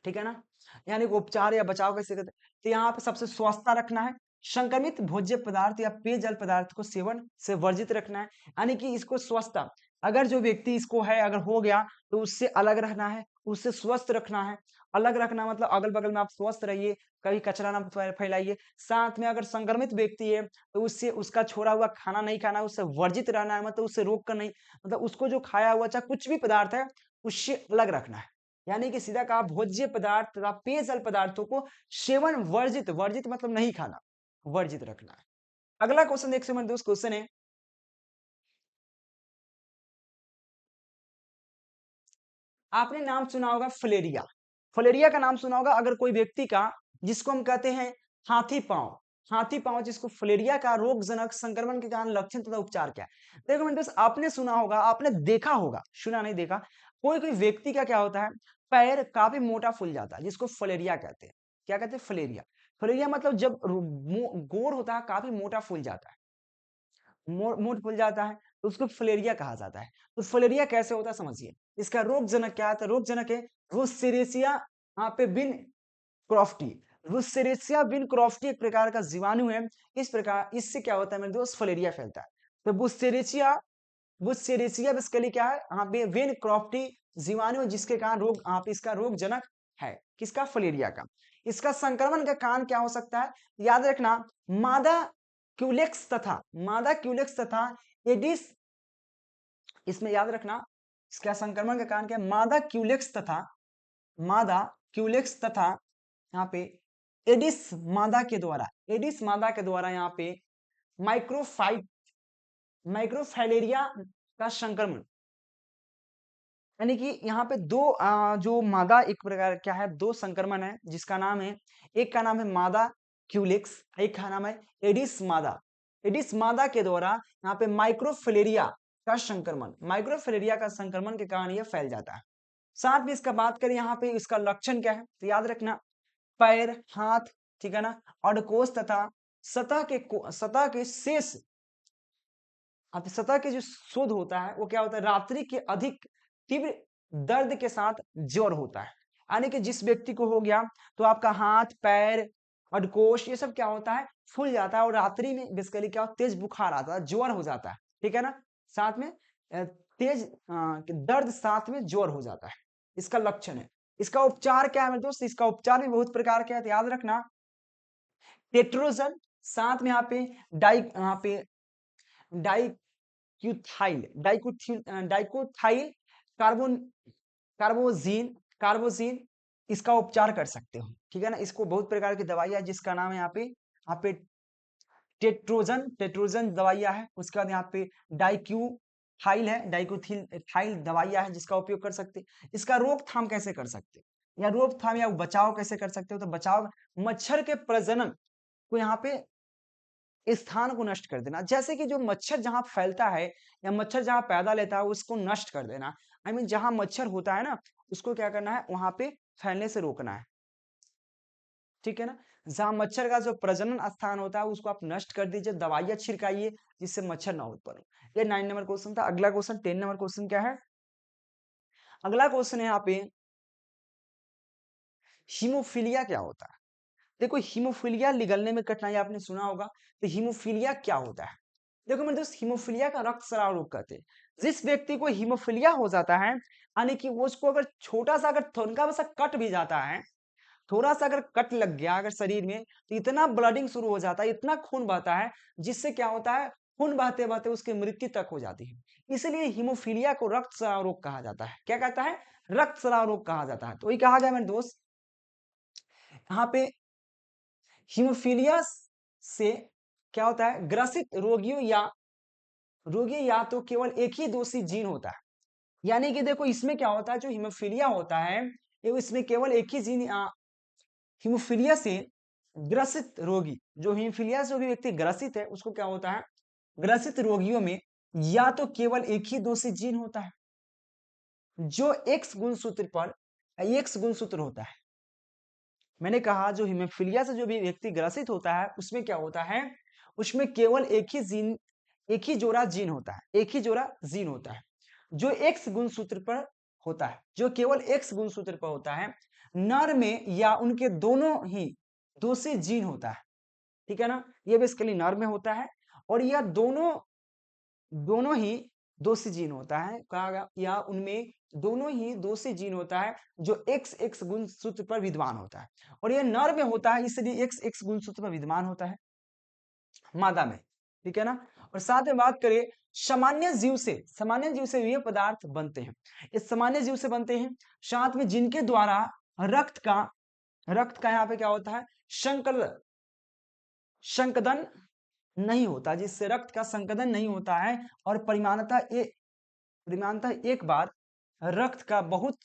ठीक है ना? यानी कि उपचार या बचाव कैसे करते हैं? तो यहाँ पे सबसे स्वच्छता रखना है, संक्रमित भोज्य पदार्थ या पेयजल पदार्थ को सेवन से वर्जित रखना है, यानी कि इसको स्वच्छता, अगर जो व्यक्ति इसको है अगर हो गया तो उससे अलग रहना है, उससे स्वस्थ रखना है। अलग रखना मतलब अगल बगल में आप स्वस्थ रहिए, कभी कचरा ना फैलाइए। साथ में अगर संक्रमित व्यक्ति है तो उससे उसका छोड़ा हुआ खाना नहीं खाना, उससे वर्जित रहना है, मतलब उससे रोक कर नहीं, मतलब उसको जो खाया हुआ चाहे कुछ भी पदार्थ है उससे अलग रखना है। यानी कि सीधा कहा, भोज्य पदार्थ तथा पेयजल पदार्थों को सेवन वर्जित, वर्जित मतलब नहीं खाना, वर्जित रखना है। अगला क्वेश्चन देख सकते हैं दोस्त, क्वेश्चन है, आपने नाम सुना होगा फलेरिया। फलेरिया का नाम सुना होगा अगर कोई व्यक्ति का, जिसको हम कहते हैं हाथी पांव, हाथी पांव, जिसको फलेरिया का रोगजनक संक्रमण के कारण लक्षण तथा उपचार क्या है? देखो मेरे दोस्त, आपने सुना होगा, आपने देखा होगा, सुना नहीं देखा, कोई कोई व्यक्ति का क्या होता है, पैर काफी मोटा फूल जाता है, जिसको फलेरिया कहते हैं। क्या कहते हैं? फलेरिया। फलेरिया मतलब जब गोर होता है, काफी मोटा फूल जाता है, मोट फूल जाता है, तो उसको फलेरिया कहा जाता है। तो फलेरिया कैसे होता है समझिए। इसका रोगजनक क्या है? तो रोगजनक है रुस्सेरेसिया यहाँ पे बिन क्रॉफ्टी। रुस्सेरेसिया बिन क्रॉफ्टी एक प्रकार का जीवाणु है। इस प्रकार इससे क्या होता है मेरे दोस्त? फलेरिया फैलता है। तो बुस्सेरेसिया, बुस्सेरेसिया बेसिकली क्या है? यहाँ पे वेन क्रॉफ्टी जीवाणु है, जिसके कारण रोग, यहाँ पे इसका रोगजनक है, किसका? फलेरिया का। इसका संक्रमण का कारण क्या हो सकता है? याद रखना, मादा मादा क्यूलेक्स तथा एडिस, इसमें याद रखना इसका संक्रमण का कारण क्या है? मादा क्यूलेक्स तथा यहाँ पे एडिस मादा के द्वारा यहाँ पे माइक्रोफाइट माइक्रोफाइलेरिया का संक्रमण, यानी कि यहाँ पे दो जो मादा एक प्रकार क्या है, दो संक्रमण है, जिसका नाम है, एक का नाम है मादा क्यूलिक्स, एक का नाम है एडिस मादा के द्वारा यहाँ पे माइक्रोफिलेरिया का संक्रमण के कारण यह फैल जाता है। साथ में इसका बात करें यहाँ पे इसका लक्षण क्या है, तो याद रखना, पैर, हाथ, ठीक है ना, अडकोश तथा सतह के शेष, अब सतह के जो शोध होता है वो क्या होता है? रात्रि के अधिक तीव्र दर्द के साथ ज्वर होता है, यानी कि जिस व्यक्ति को हो गया तो आपका हाथ, पैर, अडकोश ये सब क्या होता है? फूल जाता है, और रात्रि में बेसिकली क्या होता है? तेज बुखार आता है, ज्वर हो जाता है, ठीक है ना, साथ में तेज दर्द, साथ में ज्वर हो जाता है, इसका लक्षण है। इसका उपचार क्या है मेरे दोस्त? इसका उपचार भी बहुत प्रकार के है, तो याद रखना, टेट्रोजन, साथ में यहाँ पे डाइक्यूथाइल कार्बोन कार्बोजीन इसका उपचार कर सकते हो, ठीक है ना। इसको बहुत प्रकार की दवाइयां है, जिसका नाम है यहाँ पे टेट्रोजन दवाइयां है। उसके बाद यहाँ पे डाइक्यूथाइल दवाइयां है, जिसका उपयोग कर सकते। इसका रोकथाम कैसे कर सकते, या रोकथाम या बचाव कैसे कर सकते हो? तो बचाव, मच्छर के प्रजनन को यहाँ पे स्थान को नष्ट कर देना। जैसे कि जो मच्छर जहाँ फैलता है या मच्छर जहाँ पैदा लेता है उसको नष्ट कर देना। आई मीन जहाँ मच्छर होता है ना उसको क्या करना है वहाँ पे फैलने से रोकना है। ठीक है ना? जहाँ मच्छर का जो प्रजनन स्थान होता है उसको आप नष्ट कर दीजिए, दवाइयाँ छिड़काइए जिससे मच्छर ना उत्पन्न हो। ये 9 नंबर क्वेश्चन था। अगला क्वेश्चन 10 नंबर क्वेश्चन क्या है? अगला क्वेश्चन है यहाँ पे हीमोफीलिया क्या होता है? देखो हीमोफीलिया निगलने में कठिनाई आपने सुना होगा, तो हीमोफीलिया क्या होता है? देखो मेरे दोस्त हीमोफीलिया का रक्त स्राव रोग कहते हैं। जिस व्यक्ति को हीमोफीलिया हो जाता है यानी कि वो उसको अगर छोटा सा अगर थोड़ा सा कट भी जाता है, थोड़ा सा अगर कट लग गया अगर शरीर में तो इतना ब्लडिंग शुरू हो जाता है, इतना खून बहता है जिससे क्या होता है खून बहते बहते उसकी मृत्यु तक हो जाती है। इसलिए हीमोफीलिया को रक्त स्राव रोग कहा जाता है। क्या कहता है? रक्त स्राव रोग कहा जाता है। तो वही कहा गया मेरे दोस्त यहाँ पे हीमोफीलिया से क्या होता है ग्रसित रोगी या तो केवल एक ही दोषी जीन होता है। यानी कि देखो इसमें क्या होता है जो हीमोफीलिया होता है ये इसमें केवल एक ही जीन हीमोफीलिया से ग्रसित रोगी जो हीमोफीलिया से जो भी व्यक्ति ग्रसित है उसको क्या होता है ग्रसित रोगियों में या तो केवल एक ही दोषी जीन होता है जो एक्स गुणसूत्र पर एक्स गुणसूत्र होता है। मैंने कहा जो हीमोफीलिया से जो भी व्यक्ति ग्रसित होता है उसमें क्या होता है उसमें केवल एक ही जोड़ा जीन होता है एक ही जोड़ा जीन होता है जो एक्स गुणसूत्र पर होता है जो केवल एक्स गुणसूत्र पर होता है। नर में या उनके दोनों ही दोषी जीन होता है। ठीक है ना? ये बेसिकली नर में होता है और यह दोनों दोनों ही दोषी जीन होता है। कहा गया या उनमें दोनों ही दोषी जीन होता है जो एक्स एक्स गुणसूत्र पर विद्यमान होता है और यह नर में होता है इसलिए एक्स एक्स गुणसूत्र पर विद्यमान होता है मादा में। ठीक है ना? और साथ में बात करें सामान्य जीव से ये पदार्थ बनते हैं। इस सामान्य जीव से बनते हैं साथ में जिनके द्वारा रक्त का यहाँ पे क्या होता है संकदन नहीं होता जिससे रक्त का संकदन नहीं होता है और परिमाणतः एक बार रक्त का बहुत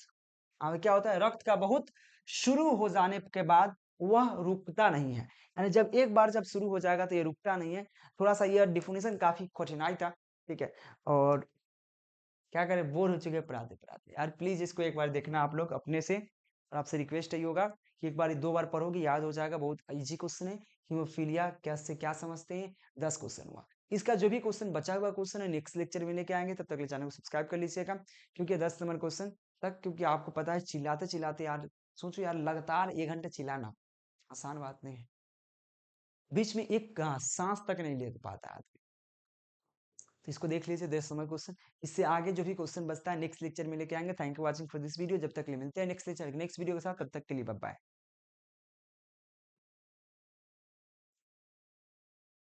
क्या होता है रक्त का बहुत शुरू हो जाने के बाद वह रुकता नहीं है। यानी जब एक बार जब शुरू हो जाएगा तो ये रुकता नहीं है। थोड़ा सा यह डिफिनेशन काफी कठिनाई था। ठीक है? और क्या करें बोर हो चुके पढ़ाते पढ़ाते यार प्लीज इसको एक बार देखना आप लोग अपने से और आपसे रिक्वेस्ट यही होगा कि एक बार दो बार पढ़ोगे याद हो जाएगा। बहुत इजी क्वेश्चन है। हीमोफीलिया कैसे क्या समझते हैं 10 क्वेश्चन हुआ। इसका जो भी क्वेश्चन बचा हुआ क्वेश्चन है नेक्स्ट लेक्चर में लेके आएंगे। तब तक चैनल को सब्सक्राइब कर लीजिएगा क्योंकि 10 नंबर क्वेश्चन तक क्योंकि आपको पता है चिल्लाते चिल्लाते यार सोचो यार लगातार 1 घंटे चिल्लाना आसान बात नहीं है। बीच में एक सांस तक नहीं ले पाता आदमी। तो इसको देख लीजिए 10 नंबर क्वेश्चन। इससे आगे जो भी क्वेश्चन बचता है नेक्स्ट लेक्चर में लेके आएंगे। Thank you watching for this video. जब तक के लिए मिलते हैं नेक्स्ट लेक्चर नेक्स्ट वीडियो के साथ। तब तक के लिए बाय बाय।